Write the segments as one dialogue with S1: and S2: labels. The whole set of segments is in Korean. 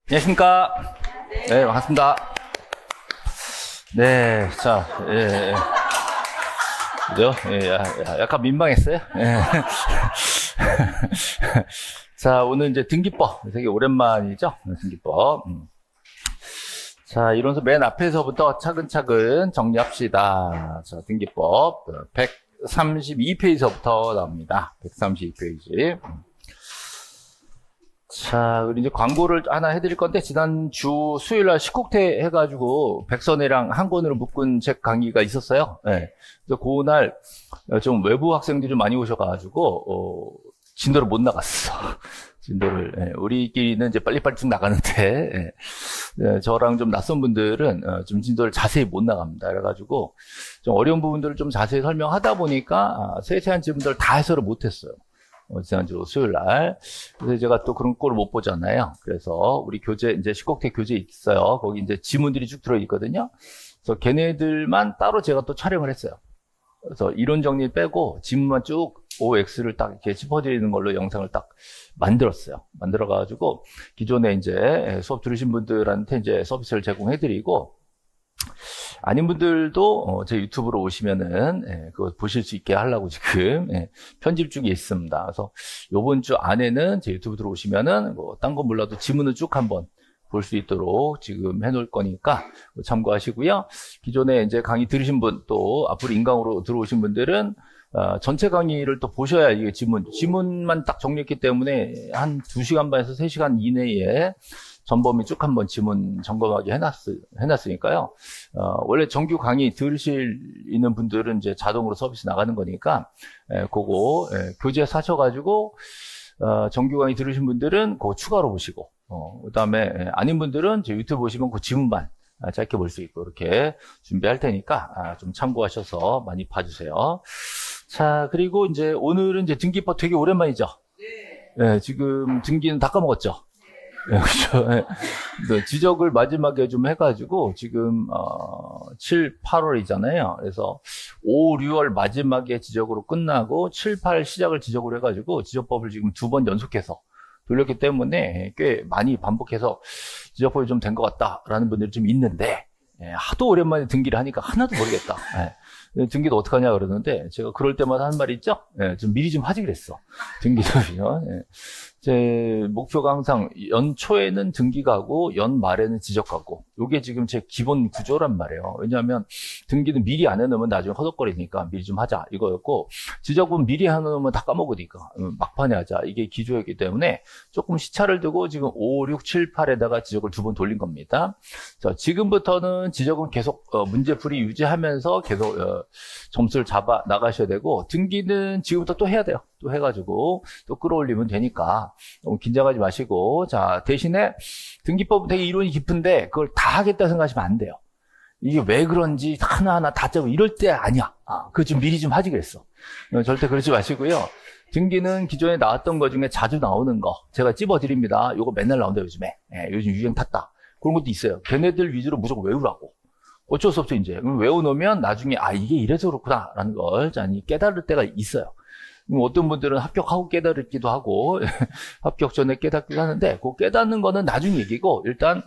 S1: 안녕하십니까. 네, 반갑습니다. 네, 자, 예. 그죠? 예, 약간 민망했어요. 예. 자, 오늘 이제 등기법. 되게 오랜만이죠? 등기법. 자, 이론서 맨 앞에서부터 차근차근 정리합시다. 자, 등기법 132페이지서부터 나옵니다. 132페이지. 자, 우리 이제 광고를 하나 해드릴 건데, 지난주 수요일날 식국태 해가지고, 백선혜랑 한 권으로 묶은 책 강의가 있었어요. 네. 그래서 그날 좀 외부 학생들이 좀 많이 오셔가지고, 진도를 못 나갔어. 진도를. 예, 우리끼리는 이제 빨리빨리 쭉 나가는데, 예, 저랑 좀 낯선 분들은 좀 진도를 자세히 못 나갑니다. 그래가지고, 좀 어려운 부분들을 좀 자세히 설명하다 보니까, 세세한 질문들을 다 해설을 못했어요. 지난주 수요일 날. 그래서 제가 또 그런 꼴을 못 보잖아요. 그래서 우리 교재, 이제 식국태 교재 있어요. 거기 이제 지문들이 쭉 들어있거든요. 그래서 걔네들만 따로 제가 또 촬영을 했어요. 그래서 이론 정리 빼고 지문만 쭉 OX를 딱 이렇게 짚어드리는 걸로 영상을 딱 만들었어요. 만들어가지고 기존에 이제 수업 들으신 분들한테 이제 서비스를 제공해드리고, 아닌 분들도 제 유튜브로 오시면은 그거 보실 수 있게 하려고 지금 편집 중에 있습니다. 그래서 요번 주 안에는 제 유튜브 들어오시면은 뭐 딴 거 몰라도 지문을 쭉 한번 볼 수 있도록 지금 해놓을 거니까 참고하시고요. 기존에 이제 강의 들으신 분, 또 앞으로 인강으로 들어오신 분들은 전체 강의를 또 보셔야 이게 지문만 딱 정리했기 때문에 한 2시간 반에서 3시간 이내에 전범위 쭉 한번 지문 점검하게 해놨으니까요. 원래 정규 강의 들으실 있는 분들은 이제 자동으로 서비스 나가는 거니까, 그거, 교재 사셔가지고, 정규 강의 들으신 분들은 그거 추가로 보시고, 그 다음에, 아닌 분들은 제 유튜브 보시면 그 지문만 짧게 볼 수 있고, 이렇게 준비할 테니까, 좀 참고하셔서 많이 봐주세요. 자, 그리고 이제 오늘은 이제 등기법 되게 오랜만이죠? 네. 지금 등기는 다 까먹었죠? 네, 그렇죠. 네. 지적을 마지막에 좀 해가지고 지금 7, 8월이잖아요. 그래서 5, 6월 마지막에 지적으로 끝나고 7, 8 시작을 지적으로 해가지고 지적법을 지금 2번 연속해서 돌렸기 때문에 꽤 많이 반복해서 지적법이 좀 된 것 같다라는 분들이 좀 있는데, 하도 오랜만에 등기를 하니까 하나도 모르겠다. 등기도 어떡하냐 그러는데, 제가 그럴 때마다 하는 말이 있죠? 좀 미리 좀 하지 그랬어. 등기도요. 제 목표가 항상 연초에는 등기가고 연말에는 지적가고, 이게 지금 제 기본 구조란 말이에요. 왜냐하면 등기는 미리 안 해놓으면 나중에 허덕거리니까 미리 좀 하자 이거였고, 지적은 미리 해놓으면 다 까먹으니까 막판에 하자, 이게 기조였기 때문에 조금 시차를 두고 지금 5, 6, 7, 8에다가 지적을 2번 돌린 겁니다. 자, 지금부터는 지적은 계속 문제풀이 유지하면서 계속 점수를 잡아 나가셔야 되고, 등기는 지금부터 또 해야 돼요. 또 해가지고 또 끌어올리면 되니까 너무 긴장하지 마시고, 자, 대신에 등기법은 되게 이론이 깊은데 그걸 다 하겠다 생각하시면 안 돼요. 이게 왜 그런지 하나하나 다 짜고 이럴 때 아니야. 그거 좀 미리 좀 하지 그랬어. 절대 그러지 마시고요. 등기는 기존에 나왔던 거 중에 자주 나오는 거 제가 찝어드립니다. 요거 맨날 나온다 요즘에. 요즘 유행 탔다. 그런 것도 있어요. 걔네들 위주로 무조건 외우라고. 어쩔 수 없죠, 이제. 외워놓으면 나중에, 이게 이래서 그렇구나, 라는 걸 깨달을 때가 있어요. 어떤 분들은 합격하고 깨달기도 하고, 합격 전에 깨닫기도 하는데, 그 깨닫는 거는 나중 얘기고, 일단,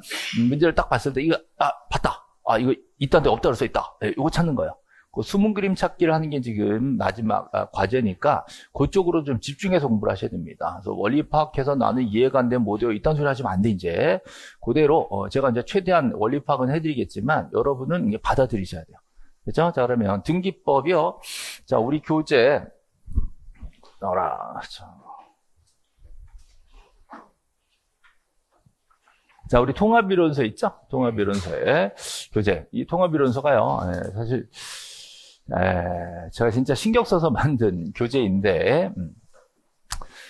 S1: 문제를 딱 봤을 때, 이거, 봤다. 이거 있다는데 없다고 써있다. 이거 찾는 거예요. 그 숨은 그림 찾기를 하는 게 지금 마지막 과제니까, 그쪽으로 좀 집중해서 공부를 하셔야 됩니다. 그래서 원리 파악해서 나는 이해가 안 되면 못 외워. 이딴 소리 하시면 안 돼, 이제. 그대로, 제가 이제 최대한 원리 파악은 해드리겠지만, 여러분은 이게 받아들이셔야 돼요. 그죠? 자, 그러면 등기법이요. 자, 우리 교재, 나와라. 자, 우리 통합이론서 있죠? 통합이론서의 교재. 이 통합이론서가요, 사실, 제가 진짜 신경 써서 만든 교재인데,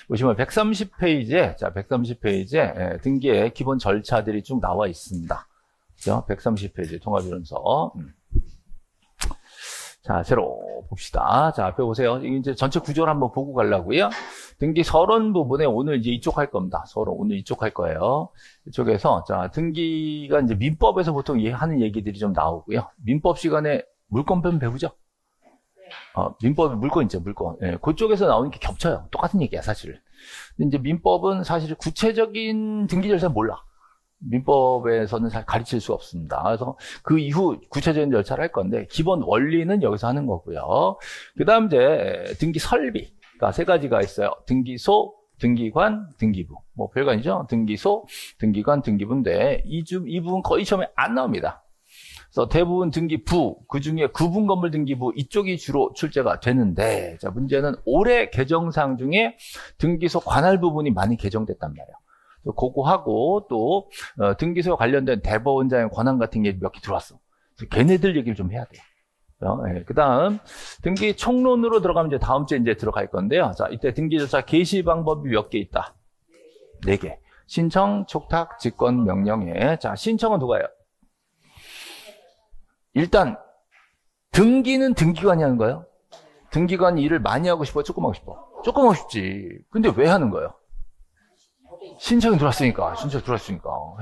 S1: 보시면 130페이지에, 자, 130페이지에 등기의 기본 절차들이 쭉 나와 있습니다. 그죠? 130페이지 통합이론서. 자, 새로 봅시다. 자, 앞에 보세요. 이제 전체 구조를 한번 보고 가려고요. 등기 서론 부분에 오늘 이제 이쪽 할 겁니다. 서론 오늘 이쪽 할 거예요. 이쪽에서 자, 등기가 이제 민법에서 보통 하는 얘기들이 좀 나오고요. 민법 시간에 물권편 배우죠? 민법 물권 있죠, 물권. 그쪽에서 나오는 게 겹쳐요. 똑같은 얘기야, 사실. 근데 이제 민법은 사실 구체적인 등기 절차는 몰라. 민법에서는 잘 가르칠 수 없습니다. 그래서 그 이후 구체적인 절차를 할 건데, 기본 원리는 여기서 하는 거고요. 그 다음 이제 등기 설비가 세 가지가 있어요. 등기소, 등기관, 등기부. 뭐 별거 아니죠? 등기소, 등기관, 등기부인데, 이 부분 거의 시험에 안 나옵니다. 그래서 대부분 등기부, 그 중에 구분건물 등기부 이쪽이 주로 출제가 되는데, 자, 문제는 올해 개정사항 중에 등기소 관할 부분이 많이 개정됐단 말이에요. 그거하고 또 등기소와 관련된 대법원장의 권한 같은 게 몇 개 들어왔어. 그래서 걔네들 얘기를 좀 해야 돼요. 네, 그다음 등기 총론으로 들어가면 이제 다음 주에 이제 들어갈 건데요. 자, 이때 등기조사 개시 방법이 몇 개 있다? 4개. 신청, 촉탁, 직권, 명령에. 자, 신청은 누가요? 일단 등기는 등기관이 하는 거예요. 등기관이 일을 많이 하고 싶어, 조금 하고 싶어? 조금 하고 싶지. 근데 왜 하는 거예요? 신청이 들어왔으니까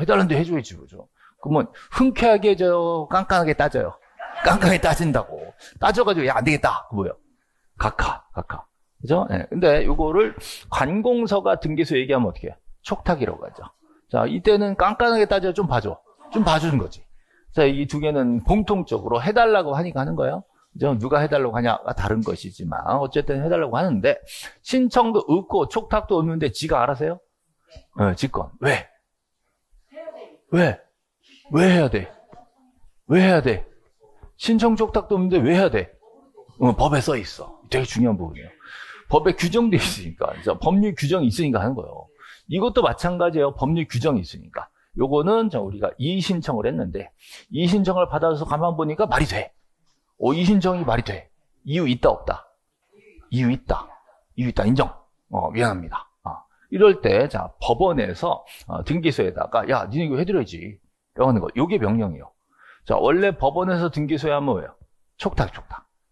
S1: 해달라는데 해줘야지, 그죠? 그러면 흔쾌하게 깐깐하게 따져요. 깐깐하게 따진다고. 따져가지고 야, 안 되겠다. 그 뭐예요? 각하. 그죠? 네. 근데 요거를 관공서가 등기소 얘기하면 어떻게 해? 촉탁이라고 하죠. 자, 이때는 깐깐하게 따져 좀 봐주는 거지. 자, 이 두 개는 공통적으로 해달라고 하니까 하는 거예요. 그죠? 누가 해달라고 하냐가 다른 것이지만, 어쨌든 해달라고 하는데, 신청도 없고 촉탁도 없는데 지가 알아서요? 네, 직권. 왜? 왜 해야 돼? 왜 해야 돼? 신청 촉탁도 없는데 왜 해야 돼? 법에 써 있어. 되게 중요한 부분이에요. 법에 규정돼 있으니까. 법률 규정이 있으니까 하는 거예요. 이것도 마찬가지예요. 법률 규정이 있으니까. 요거는 우리가 이의신청을 했는데, 이의신청을 받아서 가만 보니까 말이 돼. 이의신청이 말이 돼. 이유 있다, 없다? 이유 있다. 인정. 미안합니다. 이럴 때, 자, 법원에서 등기소에다가, 야, 니네 이거 해드려야지. 라고 하는 거. 요게 명령이에요. 자, 원래 법원에서 등기소에 하면 뭐예요? 촉탁.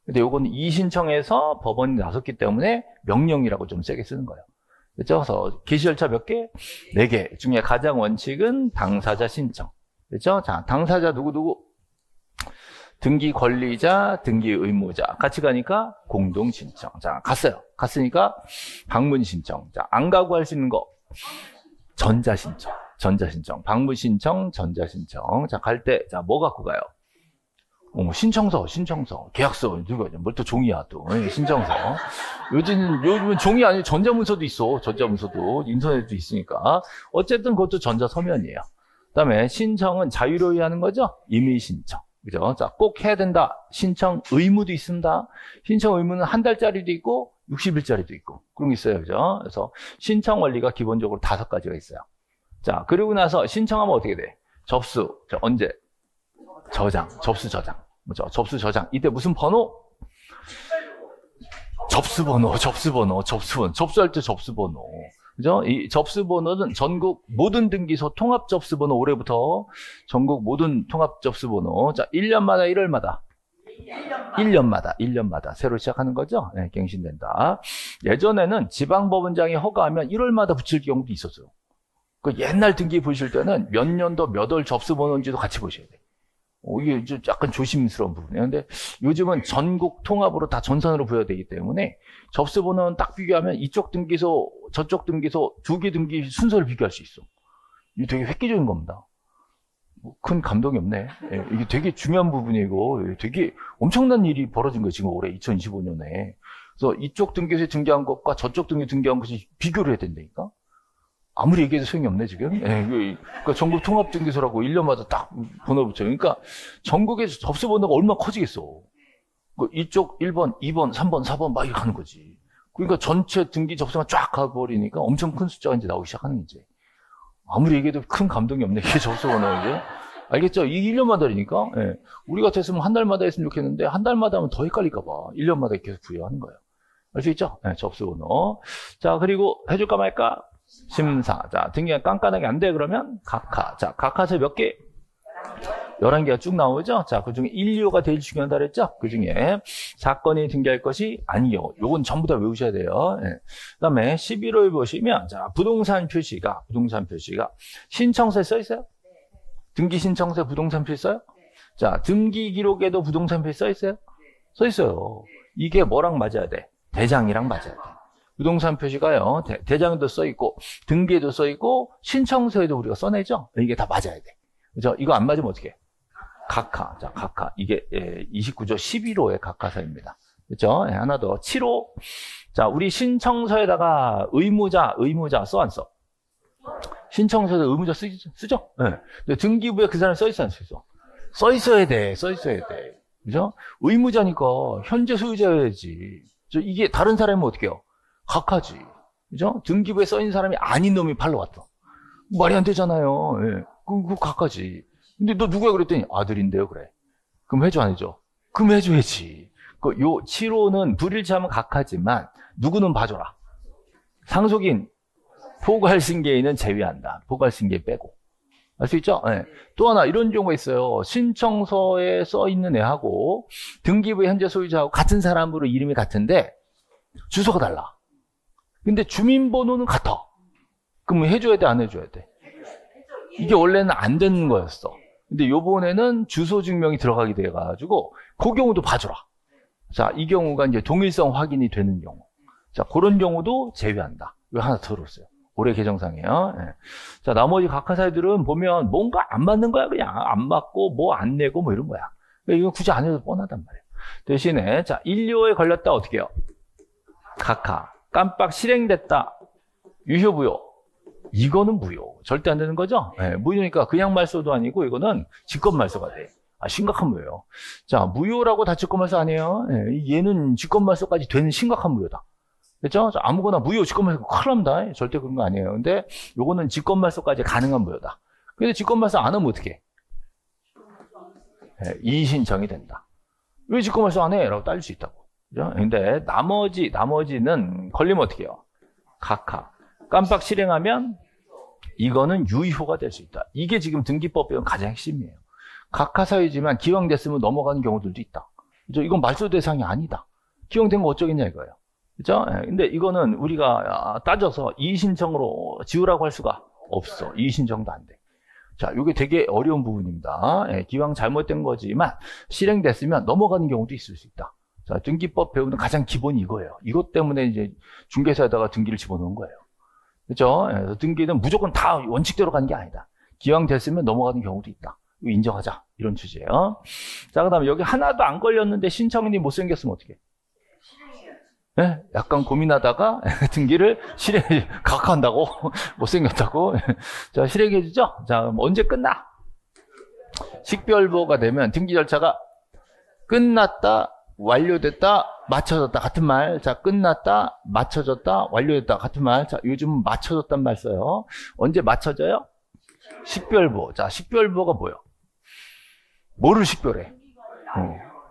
S1: 근데 요거는 이의신청에서 법원이 나섰기 때문에 명령이라고 좀 세게 쓰는 거예요. 그렇죠? 그래서 개시 절차 몇 개? 4개. 중에 가장 원칙은 당사자 신청. 그렇죠? 자, 당사자 누구? 등기 권리자, 등기 의무자. 같이 가니까 공동 신청. 자, 갔으니까 방문 신청. 자, 안 가고 할 수 있는 거. 전자 신청. 방문 신청, 전자 신청. 자, 갈 때, 자, 뭐 갖고 가요? 신청서. 계약서. 뭘 또 종이야, 또. 신청서. 요즘은 종이 아니고 전자문서도 있어. 전자문서도. 인터넷도 있으니까. 어쨌든 그것도 전자서면이에요. 그 다음에 신청은 자유로이 하는 거죠? 임의 신청. 그죠? 자, 꼭 해야 된다. 신청 의무도 있습니다. 신청 의무는 한 달짜리도 있고, 60일짜리도 있고. 그런 게 있어요. 그죠? 그래서 신청 원리가 기본적으로 5가지가 있어요. 자, 그리고 나서 신청하면 어떻게 돼? 접수. 자, 언제? 접수 저장. 뭐죠? 접수 저장. 이때 무슨 번호? 접수번호. 접수할 때 접수번호. 그죠? 이 접수번호는 전국 모든 등기소 통합 접수번호 올해부터 전국 모든 통합 접수번호. 자, 1년마다 1년마다 새로 시작하는 거죠? 네, 갱신된다. 예전에는 지방법원장이 허가하면 1월마다 붙일 경우도 있었어요. 그 옛날 등기 보실 때는 몇 년도 몇 월 접수번호인지도 같이 보셔야 돼요. 이게 좀 약간 조심스러운 부분이에요. 근데 요즘은 전국 통합으로 다 전산으로 부여되기 때문에 접수번호는 딱 비교하면 이쪽 등기소, 저쪽 등기소, 2개 등기 순서를 비교할 수 있어. 이게 되게 획기적인 겁니다. 큰 감동이 없네. 예, 이게 되게 중요한 부분이고 되게 엄청난 일이 벌어진 거예요. 지금 올해 2025년에. 그래서 이쪽 등기소에 등기한 것과 저쪽 등기소에 등기한 것이 비교를 해야 된다니까. 아무리 얘기해도 소용이 없네, 지금. 예, 그러니까 전국 통합 등기소라고 1년마다 딱 번호 붙여. 그러니까 전국에서 접수 번호가 얼마나 커지겠어. 이쪽 1번, 2번, 3번, 4번 막 이렇게 하는 거지. 그러니까 전체 등기 접수가 쫙 가버리니까 엄청 큰 숫자가 이제 나오기 시작하는 거지. 아무리 얘기해도 큰 감동이 없네, 이게 접수 번호인데. 알겠죠? 이게 1년마다니까. 예. 우리 같았으면 한 달마다 했으면 좋겠는데, 한 달마다 하면 더 헷갈릴까봐 1년마다 계속 부여하는 거예요. 알 수 있죠? 예, 접수 번호. 자, 그리고 해줄까 말까? 심사. 자, 등기가 깐깐하게 안 돼, 그러면 각하. 자, 각하서 몇 개? 11개가 쭉 나오죠? 자, 그 중에 1, 2호가 제일 중요하다 그랬죠? 그 중에 사건이 등기할 것이 아니요. 요건 전부 다 외우셔야 돼요. 예. 그 다음에 11호에 보시면, 자, 부동산 표시가 신청서에 써 있어요? 등기 신청서에 부동산 표시 써요? 자, 등기 기록에도 부동산 표시 써 있어요? 써 있어요. 이게 뭐랑 맞아야 돼? 대장이랑 맞아야 돼. 부동산 표시가요, 대장에도 써있고, 등기에도 써있고, 신청서에도 우리가 써내죠? 이게 다 맞아야 돼. 그죠? 이거 안 맞으면 어떻게 해? 각하. 자, 각하. 이게 29조 11호의 각하사입니다. 그죠? 하나 더. 7호. 자, 우리 신청서에다가 의무자 써, 안 써? 신청서에다 의무자 쓰죠? 네. 근데 등기부에 그 사람이 써있어, 안 써있어? 써있어야 돼. 그죠? 의무자니까 현재 소유자여야지. 이게 다른 사람이면 어떻게 해요? 각하지. 그죠? 등기부에 써있는 사람이 아닌 놈이 팔러 왔다. 말이 안 되잖아요. 예. 그거 각하지. 근데 너 누구야 그랬더니 아들인데요, 그래. 그럼 해줘, 안 해줘? 그럼 해줘야지. 요 7호는 불일치하면 각하지만 누구는 봐줘라. 상속인, 포괄승계인은 제외한다. 포괄승계 빼고. 알 수 있죠? 네. 또 하나 이런 경우가 있어요. 신청서에 써 있는 애하고 등기부의 현재 소유자하고 같은 사람으로 이름이 같은데 주소가 달라. 근데 주민번호는 같아. 그럼 해줘야 돼, 안 해줘야 돼? 이게 원래는 안 되는 거였어. 근데 요번에는 주소 증명이 들어가게 돼가지고 그 경우도 봐줘라. 자, 이 경우가 이제 동일성 확인이 되는 경우. 자, 그런 경우도 제외한다. 이거 하나 들었어요. 올해 개정상이에요. 네. 자, 나머지 각하사들은 보면 뭔가 안 맞는 거야. 그냥 안 맞고 뭐 안 내고 뭐 이런 거야. 이건 굳이 안 해도 뻔하단 말이에요. 대신에 자, 1료에 걸렸다 어떻게 해요? 각하. 깜빡 실행됐다. 유효부요. 이거는 무효. 절대 안 되는 거죠? 네, 무효니까 그냥 말소도 아니고 이거는 직권말소가 돼. 심각한 무효예요. 자, 무효라고 다 직권말소 아니에요. 네, 얘는 직권말소까지 되는 심각한 무효다. 그렇죠? 아무거나 무효 직권말소 큰일 납니다. 절대 그런 거 아니에요. 근데 요거는 직권말소까지 가능한 무효다. 근데 직권말소 안 하면 어떻게 해? 네, 이의신청이 된다. 왜 직권말소 안 해? 라고 따질 수 있다고. 그죠? 근데 나머지는 걸리면 어떻게 해요? 각하. 깜빡 실행하면 이거는 유효가 될 수 있다. 이게 지금 등기법 배운 가장 핵심이에요. 각하사유지만 기왕됐으면 넘어가는 경우들도 있다. 그죠? 이건 말소 대상이 아니다. 기왕된 거 어쩌겠냐 이거예요. 그죠? 근데 이거는 우리가 따져서 이의신청으로 지우라고 할 수가 없어. 이의신청도 안 돼. 자, 이게 되게 어려운 부분입니다. 기왕 잘못된 거지만 실행됐으면 넘어가는 경우도 있을 수 있다. 자, 등기법 배우는 가장 기본이 이거예요. 이것 때문에 이제 중개사에다가 등기를 집어넣은 거예요. 그죠? 등기는 무조건 다 원칙대로 가는 게 아니다. 기왕 됐으면 넘어가는 경우도 있다. 이거 인정하자. 이런 취지예요. 자, 그 다음에 여기 하나도 안 걸렸는데 신청인이 못생겼으면 어떻게 해? 네? 약간 고민하다가 등기를 각하한다고? 못생겼다고? 자, 실행해주죠? 자, 언제 끝나? 식별보가 되면 등기 절차가 끝났다, 완료됐다, 맞춰졌다. 같은 말. 자, 끝났다, 맞춰졌다, 완료됐다. 같은 말. 자, 요즘은 맞춰졌단 말 써요. 언제 맞춰져요? 식별보. 자, 식별보가 뭐예요? 뭐를 식별해?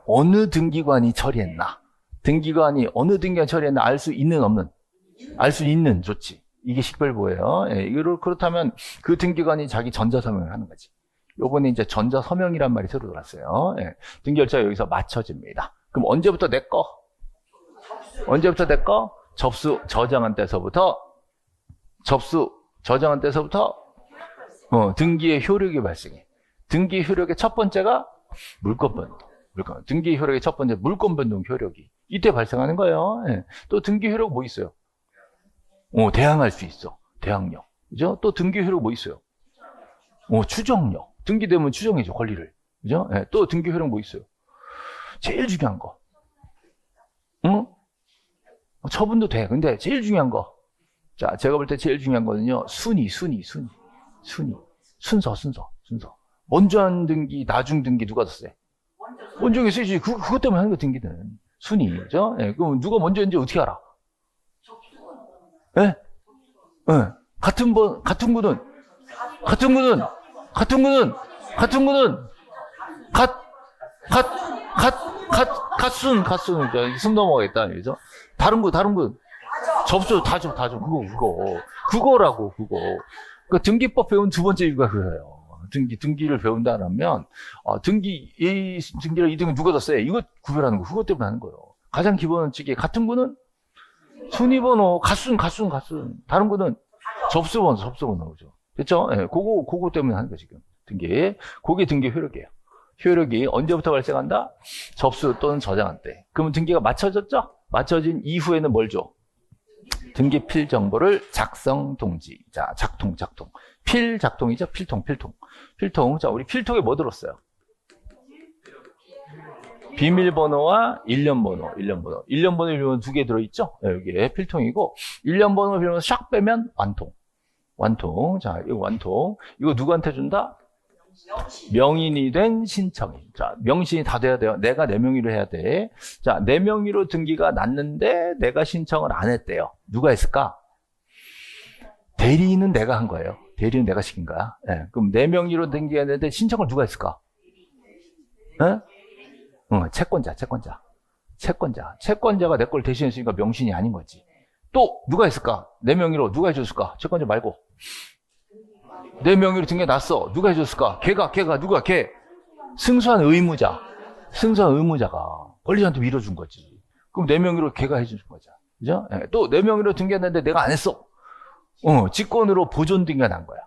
S1: 어느 등기관이 처리했나? 등기관이 어느 등기관 처리했나 알 수 있는 없는? 알 수 있는 좋지. 이게 식별보예요. 이걸 그렇다면 그 등기관이 자기 전자서명을 하는 거지. 요번에 이제 전자서명이란 말이 새로 들어왔어요. 등기절차가 여기서 맞춰집니다. 그럼 언제부터 내 거? 언제부터 내 거? 접수 저장한 때서부터 등기의 효력이 발생해. 등기 효력의 첫 번째가 물권 변동. 등기 효력의 첫 번째 물권 변동 효력이 이때 발생하는 거예요. 또 등기 효력 뭐 있어요? 대항할 수 있어. 대항력. 그죠? 또 등기 효력 뭐 있어요? 추정력. 등기되면 추정해줘, 권리를. 그죠? 또 등기 효력 뭐 있어요? 제일 중요한 거. 처분도 돼. 근데 제일 중요한 거. 자, 제가 볼 때 제일 중요한 거는요. 순위. 순서. 먼저 한 등기, 나중 등기 누가 더 세? 먼저 쓰지. 그것 때문에 하는 거 등기는. 순위. 그죠? 그럼 누가 먼저 했는지 어떻게 알아? 같은 구는 숨 넘어가겠다. 그죠? 다른 군. 접수, 다 줘. 그거라고. 그 등기법 배운 두 번째 이유가 그거예요. 등기를 배운다면, 등기를 이 등기 누가 더 세? 이거 구별하는 거, 그것 때문에 하는 거예요. 가장 기본 원칙이 같은 구는 순위번호, 갓순. 다른 구는 접수번호, 그죠? 됐죠? 그거 때문에 하는 거, 지금. 등기. 그게 등기 효력이에요. 효력이 언제부터 발생한다? 접수 또는 저장한 때. 그러면 등기가 맞춰졌죠? 맞춰진 이후에는 뭘 줘? 등기 필 정보를 작성 동지. 자, 작통. 필 작통이죠. 필통. 자, 우리 필통에 뭐 들었어요? 비밀번호와 일련번호. 일련번호 두 개 들어있죠? 네, 여기에 필통이고, 일련번호, 비밀번호 샥 빼면 완통. 자, 이거 완통. 이거 누구한테 준다? 명인이 된 신청인. 자, 명신이 다 돼야 돼요. 내가 내 명의로 해야 돼. 자, 내 명의로 등기가 났는데 내가 신청을 안 했대요. 누가 했을까? 대리인은 내가 한 거예요. 대리는 내가 시킨 거야. 네, 그럼 내 명의로 등기가 했는데 신청을 누가 했을까? 네? 채권자가 내 걸 대신했으니까 명신이 아닌 거지. 또 누가 했을까? 내 명의로 누가 해줬을까? 채권자 말고. 내 명의로 등기가 났어. 누가 해줬을까? 걔가 누가? 걔. 승소한 의무자가 권리자한테 밀어준 거지. 그럼 내 명의로 걔가 해준 거죠. 그죠? 네. 또 내 명의로 등기했는데 내가 안 했어. 직권으로 보존 등기가 난 거야.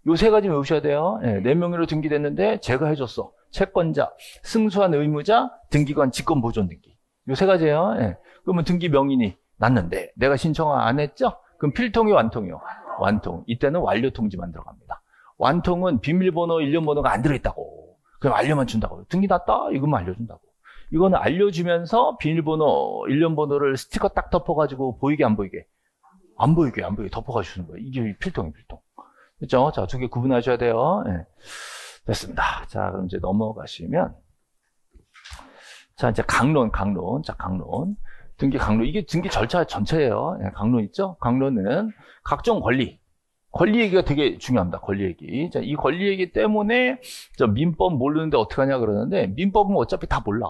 S1: 요 세 가지 외우셔야 돼요. 네. 내 명의로 등기됐는데 제가 해줬어. 채권자, 승소한 의무자, 등기관, 직권 보존 등기. 요 세 가지예요. 네. 그러면 등기 명인이 났는데 내가 신청 안 했죠? 그럼 필통이 완통이요. 완통. 이때는 완료 통지만 들어갑니다. 완통은 비밀번호, 일련번호가 안 들어있다고. 그럼 알려만 준다고. 등기 났다? 이것만 알려준다고. 이거는 알려주면서 비밀번호, 일련번호를 스티커 딱 덮어가지고 보이게 안 보이게? 안 보이게 덮어가지고 주는 거예요. 이게 필통이에요, 필통. 그렇죠? 자, 두 개 구분하셔야 돼요. 네. 됐습니다. 자, 그럼 이제 넘어가시면. 자, 이제 강론. 자, 강론. 등기 강론. 이게 등기 절차 전체예요. 네, 강론 있죠? 강론은 각종 권리 얘기가 되게 중요합니다. 권리 얘기. 자, 이 권리 얘기 때문에 저 민법 모르는데 어떡하냐 그러는데 민법은 어차피 다 몰라.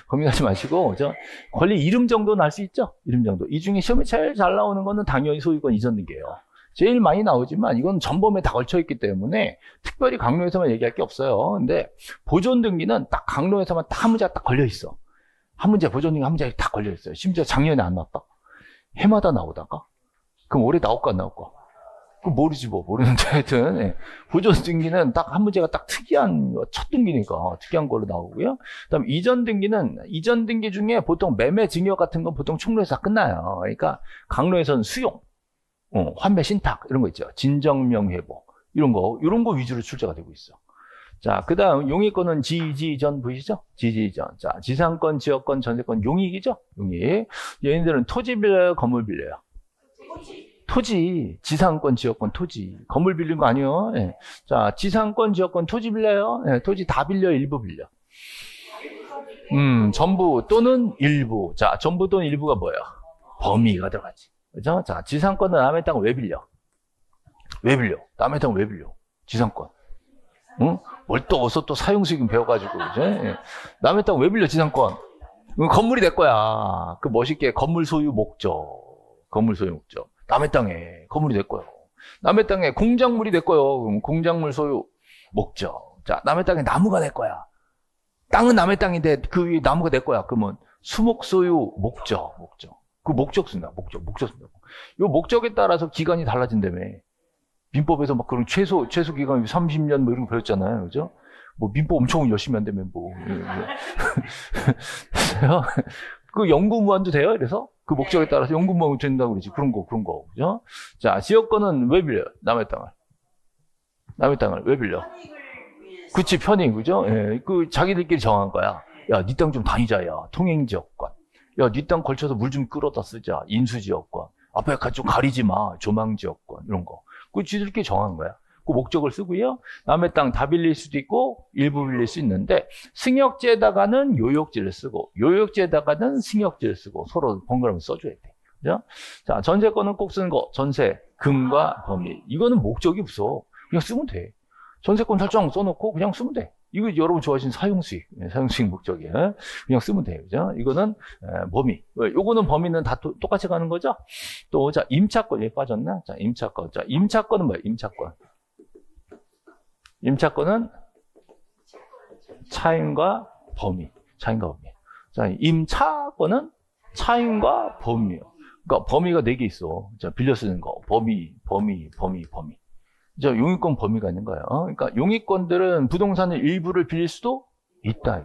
S1: 고민하지 마시고 저 권리 이름 정도는 알 수 있죠? 이름 정도. 이 중에 시험에 제일 잘 나오는 거는 당연히 소유권 이전 등기예요. 제일 많이 나오지만 이건 전범에 다 걸쳐 있기 때문에 특별히 강론에서만 얘기할 게 없어요. 근데 보존 등기는 딱 강론에서만 딱 한 문제가 딱 걸려 있어. 한 문제 보존 등기 한 문제가 딱 걸려 있어요. 심지어 작년에 안 나왔다. 해마다 나오다가 그럼 올해 나올까 안 나올까? 그럼 모르지 뭐. 모르는데 하여튼 예. 보존 등기는 딱 한 문제가 딱 특이한 첫 등기니까 특이한 걸로 나오고요. 그다음 이전 등기는 이전 등기 중에 보통 매매 증여 같은 건 보통 총론에서 다 끝나요. 그러니까 강론에서는 수용, 환매 신탁 이런 거 있죠. 진정명회보 이런 거 위주로 출제가 되고 있어. 자, 그다음 용익권은 지지전 보이시죠? 지지전. 자, 지상권, 지역권, 전세권 용익이죠? 용익. 얘네들은 토지 빌려요, 건물 빌려요? 토지, 지상권, 지역권, 토지. 건물 빌린 거 아니에요? 예. 자, 지상권, 지역권, 토지 빌려요? 예, 토지 다 빌려, 일부 빌려. 전부 또는 일부. 자, 전부 또는 일부가 뭐예요? 범위가 들어가지. 그죠? 자, 지상권은 남의 땅을 왜 빌려? 남의 땅을 왜 빌려? 지상권. 응? 뭘 또 어서 또 사용수익금 배워가지고, 그죠? 예. 남의 땅 왜 빌려, 지상권? 건물이 내 거야. 그 멋있게 건물 소유 목적. 남의 땅에 건물이 내 거예요. 남의 땅에 공작물이 내 거예요. 그럼 공작물 소유 목적. 자, 남의 땅에 나무가 내 거야. 땅은 남의 땅인데 그 나무가 내 거야. 그러면 수목 소유 목적. 그 목적 쓴다. 목적 쓴다. 이 목적에 따라서 기간이 달라진다며. 민법에서 막 그런 최소 기간이 30년 뭐 이런 거 배웠잖아요. 그죠? 뭐 민법 엄청 열심히 한다면 뭐. 그 연구무한도 돼요. 그래서 그 목적에 따라서 연구무한 된다고 그러지. 그런 거. 그죠? 자, 지역권은 왜 빌려요? 남의 땅을 왜 빌려? 그치, 편익, 그죠? 예, 그 자기들끼리 정한 거야. 야, 네 땅 좀 다니자, 야. 통행지역권. 야, 네 땅 걸쳐서 물 좀 끌어다 쓰자. 인수지역권. 앞에 좀 가리지 마. 조망지역권. 이런 거. 그 지들끼리 정한 거야. 그 목적을 쓰고요. 남의 땅 다 빌릴 수도 있고 일부 빌릴 수 있는데 승역지에다가는 요역지를 쓰고 요역지에다가는 승역지를 쓰고 서로 번갈아서 써줘야 돼. 그죠? 자, 전세권은 꼭 쓰는 거. 전세, 금과 범위. 이거는 목적이 없어. 그냥 쓰면 돼. 전세권 설정 써놓고 그냥 쓰면 돼. 이거 여러분 좋아하시는 사용수익 목적이에요. 그냥 쓰면 돼요. 그죠? 이거는 범위. 요거는 범위는 다 똑같이 가는 거죠? 또, 자, 임차권. 여기 빠졌나? 자, 임차권. 자, 임차권은 뭐예요? 임차권은 차임과 범위. 자, 임차권은 차임과 범위예요. 그러니까 범위가 4개 있어. 자, 빌려 쓰는 거. 범위. 자, 용익권 범위가 있는 거예요. 그러니까 용익권들은 부동산의 일부를 빌릴 수도 있다.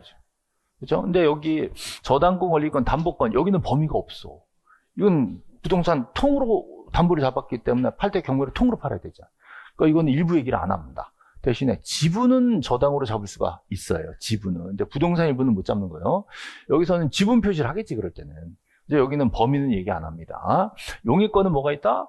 S1: 그죠? 근데 여기 저당권, 권리권, 담보권, 여기는 범위가 없어. 이건 부동산 통으로 담보를 잡았기 때문에 팔 때 경매를 통으로 팔아야 되잖아요. 그러니까 이건 일부 얘기를 안 합니다. 대신에 지분은 저당으로 잡을 수가 있어요. 지분은. 근데 부동산 일부는 못 잡는 거예요. 여기서는 지분 표시를 하겠지, 그럴 때는. 이제 여기는 범위는 얘기 안 합니다. 용의권은 뭐가 있다?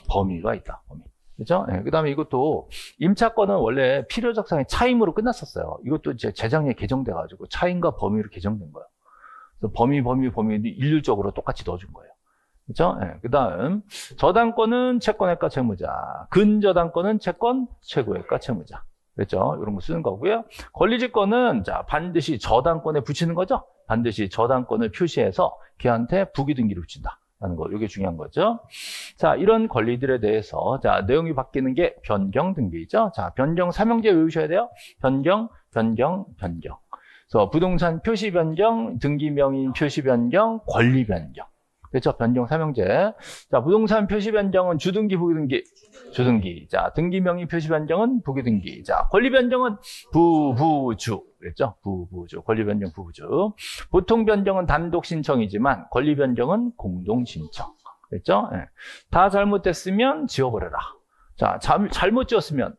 S1: 범위가 있다. 범위. 그죠? 네, 그 다음에 이것도 임차권은 원래 필요적상의 차임으로 끝났었어요. 이것도 이제 재작년에 개정돼가지고 차임과 범위로 개정된 거예요. 그래서 범위는 일률적으로 똑같이 넣어준 거예요. 그죠? 네, 그 다음, 저당권은 채권외과 채무자, 근저당권은 채권 최고외과 채무자. 그렇죠? 이런 거 쓰는 거고요. 권리지권은 자, 반드시 저당권에 붙이는 거죠? 반드시 저당권을 표시해서 걔한테 부기등기를 붙인다. 라는 거, 이게 중요한 거죠. 자, 이런 권리들에 대해서, 자, 내용이 바뀌는 게 변경 등기죠. 자, 변경 삼형제 외우셔야 돼요. 변경. 그래서 부동산 표시 변경, 등기 명인 표시 변경, 권리 변경. 그렇죠? 변경 삼형제. 자, 부동산 표시 변경은 주등기, 부기등기. 주등기. 자, 등기 명인 표시 변경은 부기등기. 자, 권리 변경은 부부주. 그랬죠? 부부주. 권리 변경 부부주. 보통 변경은 단독 신청이지만 권리 변경은 공동 신청. 그랬죠? 네. 다 잘못됐으면 지워버려라. 자, 잘못 지었으면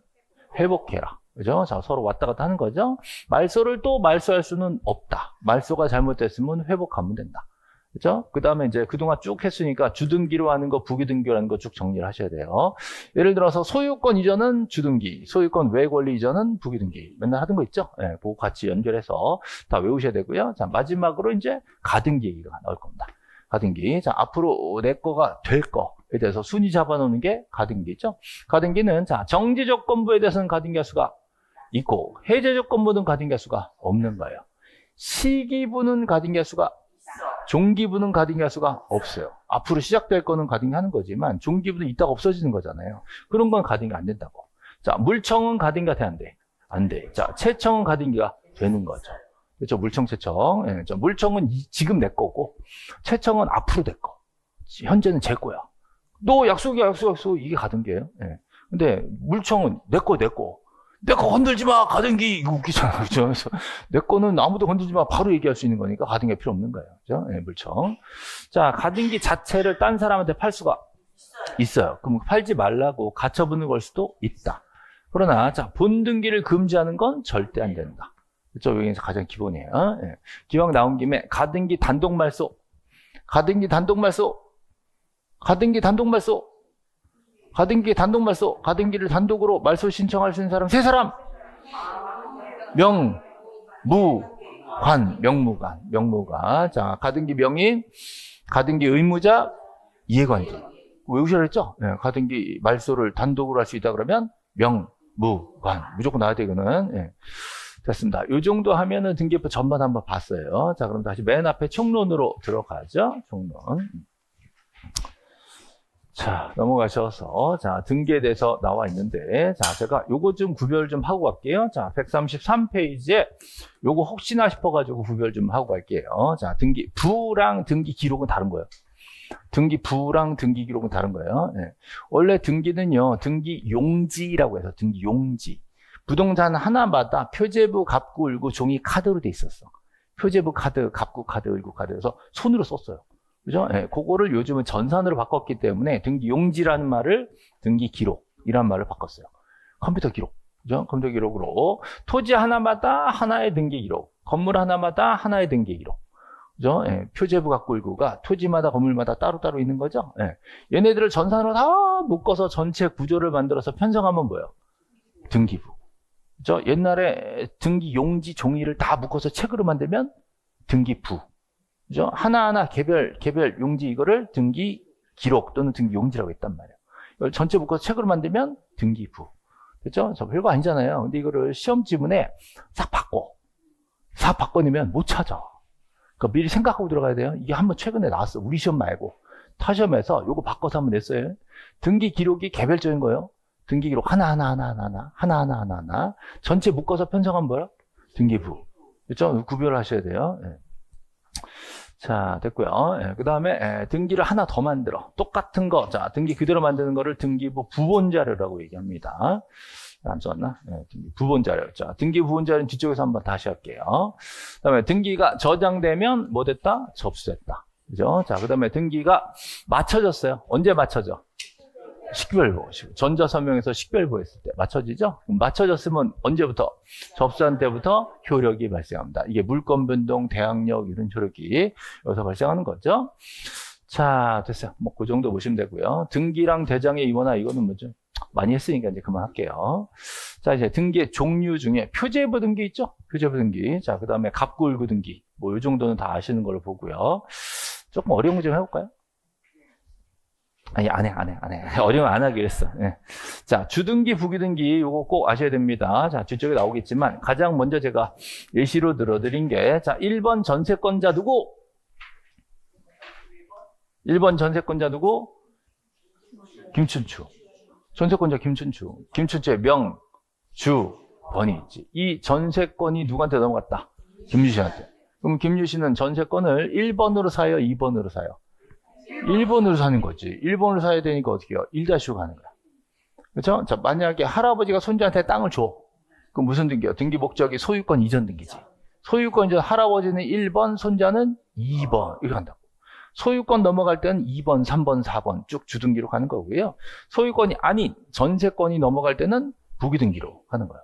S1: 회복해라. 그죠? 자, 서로 왔다 갔다 하는 거죠? 말소를 또 말소할 수는 없다. 말소가 잘못됐으면 회복하면 된다. 그죠? 그 다음에 이제 그동안 쭉 했으니까 주등기로 하는 거, 부기등기로 하는 거 쭉 정리를 하셔야 돼요. 예를 들어서 소유권 이전은 주등기, 소유권 외권리 이전은 부기등기. 맨날 하던 거 있죠? 예, 그거 같이 연결해서 다 외우셔야 되고요. 자, 마지막으로 이제 가등기 얘기가 나올 겁니다. 가등기. 자, 앞으로 내 거가 될 거에 대해서 순위 잡아놓는 게 가등기죠. 가등기는 자, 정지조건부에 대해서는 가등기 할 수가 있고, 해제조건부는 가등기 할 수가 없는 거예요. 시기부는 가등기 할 수가 종기부는 가등기 할 수가 없어요. 앞으로 시작될 거는 가등기 하는 거지만 종기부는 이따가 없어지는 거잖아요. 그런 건 가등기 안 된다고. 자, 물청은 가등기가 돼, 안 돼? 안 돼. 자, 채청은 가등기가 되는 거죠. 그렇죠? 물청, 채청. 예, 자, 물청은 지금 내 거고, 채청은 앞으로 내 거. 현재는 제 거야. 너 약속. 이게 가등기예요. 예. 근데 물청은 내 거. 내 거 건들지 마, 가등기. 이거 웃기잖아. 그죠? 그래서 내 거는 아무도 건들지 마. 바로 얘기할 수 있는 거니까 가등기가 필요 없는 거예요. 그죠? 네, 물청. 자, 가등기 자체를 딴 사람한테 팔 수가 있어요. 그럼 팔지 말라고 가처분을 걸 수도 있다. 그러나, 자, 본등기를 금지하는 건 절대 안 된다. 그죠? 여기서 가장 기본이에요. 네. 기왕 나온 김에 가등기 단독 말소. 가등기 단독 말소. 가등기를 단독으로 말소 신청할 수 있는 사람 3사람. 명무관. 자, 가등기 명인, 가등기 의무자, 이해관계. 외우셔야 했죠? 네, 가등기 말소를 단독으로 할 수 있다 그러면 명무관. 무조건 나와야 되거든. 네. 됐습니다. 이 정도 하면은 등기부 전반 한번 봤어요. 자, 그럼 다시 맨 앞에 총론으로 들어가죠. 총론. 자, 넘어가셔서, 자, 등기에 대해서 나와 있는데, 자, 제가 요거 좀 구별 좀 하고 갈게요. 자, 133페이지에 요거 혹시나 싶어가지고 구별 좀 하고 갈게요. 자, 부랑 등기 기록은 다른 거예요. 부랑 등기 기록은 다른 거예요. 네. 원래 등기는요, 등기 용지라고 해서 등기 용지. 부동산 하나마다 표제부, 갑구, 을구, 종이 카드로 돼 있었어. 표제부 카드, 갑구 카드, 을구 카드. 그래서 손으로 썼어요. 그죠? 예, 그거를 요즘은 전산으로 바꿨기 때문에 등기 용지라는 말을 등기 기록이라는 말을 바꿨어요. 컴퓨터 기록. 그죠? 컴퓨터 기록으로 토지 하나마다 하나의 등기 기록, 건물 하나마다 하나의 등기 기록. 그죠? 예, 표제부 갖고 일구가 토지마다 건물마다 따로따로 있는 거죠. 예, 얘네들을 전산으로 다 묶어서 전체 구조를 만들어서 편성하면 뭐예요? 등기부. 그죠? 옛날에 등기 용지 종이를 다 묶어서 책으로 만들면 등기부. 그죠? 하나하나 개별 용지 이거를 등기 기록 또는 등기 용지라고 했단 말이에요. 이걸 전체 묶어서 책으로 만들면 등기부. 그죠? 저 별거 아니잖아요. 근데 이거를 시험 지문에 싹 바꿔내면 못 찾아. 그러니까 미리 생각하고 들어가야 돼요. 이게 한번 최근에 나왔어. 우리 시험 말고. 타 시험에서 요거 바꿔서 한번 냈어요. 등기 기록이 개별적인 거예요. 등기 기록 하나하나. 전체 묶어서 편성하면 뭐야? 등기부. 그죠? 구별하셔야 돼요. 네. 자, 됐고요. 예, 그 다음에 등기를 하나 더 만들어. 똑같은 거. 자, 등기 그대로 만드는 거를 등기부 부본자료라고 얘기합니다. 안 써왔나? 예, 등기 부본자료. 자, 등기 부본자료는 뒤쪽에서 한번 다시 할게요. 그 다음에 등기가 저장되면 뭐 됐다? 접수됐다. 그죠? 자, 그 다음에 등기가 맞춰졌어요. 언제 맞춰져? 식별보. 전자서명에서 식별보 했을 때 맞춰지죠? 그럼 맞춰졌으면 언제부터? 접수한 때부터 효력이 발생합니다. 이게 물권 변동, 대항력 이런 효력이 여기서 발생하는 거죠. 자, 됐어요. 뭐 그 정도 보시면 되고요. 등기랑 대장의 임원화 이거는 뭐죠? 많이 했으니까 이제 그만할게요. 자, 이제 등기의 종류 중에 표제부 등기 있죠? 표제부 등기. 자, 그 다음에 갑구을구 등기. 뭐 이 정도는 다 아시는 걸로 보고요. 조금 어려운 거 좀 해볼까요? 아니, 안 해. 어려우면 안 하기로 했어. 네. 자, 주등기, 부기등기, 요거 꼭 아셔야 됩니다. 자, 뒤쪽에 나오겠지만, 가장 먼저 제가 예시로 들어드린 게, 자, 1번 전세권자 누구? 1번 전세권자 누구? 김춘추. 전세권자 김춘추. 김춘추의 명, 주, 번이 있지. 이 전세권이 누구한테 넘어갔다? 김유씨한테. 그럼 김유씨는 전세권을 1번으로 사요? 2번으로 사요? 1번으로 사는 거지. 1번으로 사야 되니까 어떻게 해요? 1-5 가는 거야. 그렇죠? 자, 만약에 할아버지가 손주한테 땅을 줘. 그럼 무슨 등기야? 등기 목적이 소유권 이전 등기지. 소유권 이전 할아버지는 1번, 손자는 2번. 이렇게 한다고. 소유권 넘어갈 때는 2번, 3번, 4번 쭉 주등기로 가는 거고요. 소유권이 아닌 전세권이 넘어갈 때는 부기등기로 가는 거예요.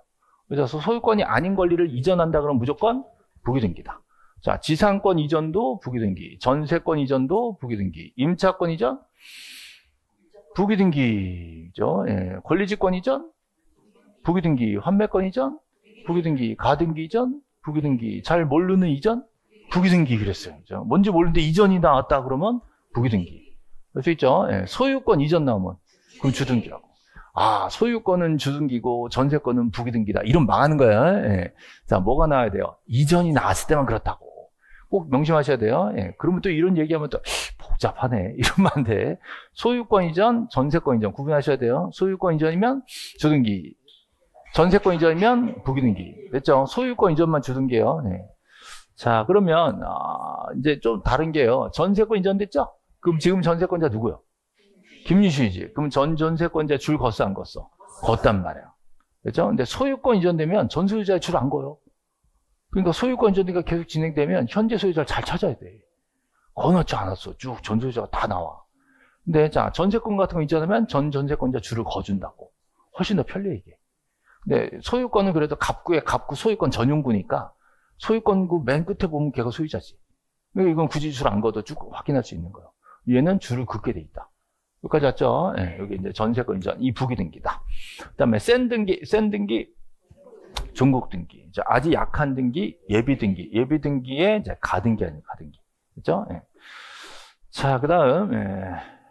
S1: 그래서 소유권이 아닌 권리를 이전한다 그러면 무조건 부기등기다. 자, 지상권 이전도 부기등기, 전세권 이전도 부기등기, 임차권 이전 부기등기죠. 예. 권리지권 이전 부기등기, 환매권 이전 부기등기, 가등기 이전 부기등기, 잘 모르는 이전 부기등기 그랬어요. 그죠? 뭔지 모르는데 이전이 나왔다 그러면 부기등기. 할 수 있죠. 예. 소유권 이전 나오면 그럼 주등기라고. 아, 소유권은 주등기고 전세권은 부기등기다. 이런 망하는 거야. 예. 자, 뭐가 나와야 돼요? 이전이 나왔을 때만 그렇다고. 꼭 명심하셔야 돼요. 예. 그러면 또 이런 얘기하면 또 복잡하네. 이러면 안 돼. 소유권 이전, 전세권 이전 구분하셔야 돼요. 소유권 이전이면 주등기, 전세권 이전이면 부기등기. 됐죠? 소유권 이전만 주등기예요. 예. 자, 그러면 이제 좀 다른 게요. 전세권 이전됐죠? 그럼 지금 전세권자 누구요? 김유시지. 그럼 전세권자 줄 걷어 안 걷어? 걷단 말이야. 그렇죠? 근데 소유권 이전되면 전 소유자의 줄 안 거요. 그러니까 소유권 이전이 계속 진행되면 현재 소유자를 잘 찾아야 돼. 거놓지 않았어. 쭉 전 소유자가 다 나와. 근데 자, 전세권 같은 거 이전하면 전세권자 줄을 거준다고. 훨씬 더 편리해 이게. 근데 소유권은 그래도 갑구에 갑구 소유권 전용구니까 소유권구 맨 끝에 보면 걔가 소유자지. 그러니까 이건 굳이 줄 안 거도 쭉 확인할 수 있는 거예요. 얘는 줄을 긋게 돼 있다. 여기까지 왔죠? 네, 여기 이제 전세권 이전, 이 부기등기다. 그 다음에 센 등기, 종국 등기. 아주 약한 등기, 예비 등기. 예비 등기에 이제 가등기 아니에요, 가등기. 그죠? 네. 자, 그 다음,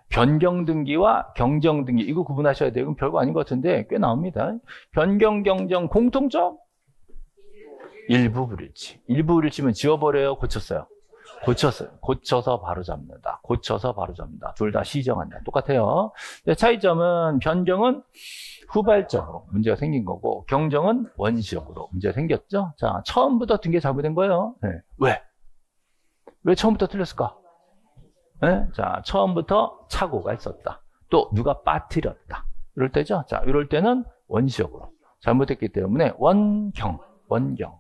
S1: 변경 등기와 경정 등기. 이거 구분하셔야 돼요. 이건 별거 아닌 것 같은데 꽤 나옵니다. 변경, 경정, 공통점? 일부 불일치. 일부 불일치면 지워버려요, 고쳤어요? 고쳤어요. 고쳐서 바로 잡는다. 고쳐서 바로 잡는다. 둘 다 시정한다. 똑같아요. 차이점은 변경은 후발적으로 문제가 생긴 거고 경정은 원시적으로 문제가 생겼죠. 자, 처음부터 등기가 잘못된 거예요. 네. 왜? 왜 처음부터 틀렸을까? 네? 자, 처음부터 착오가 있었다. 또 누가 빠뜨렸다. 이럴 때죠. 자, 이럴 때는 원시적으로 잘못했기 때문에 원경.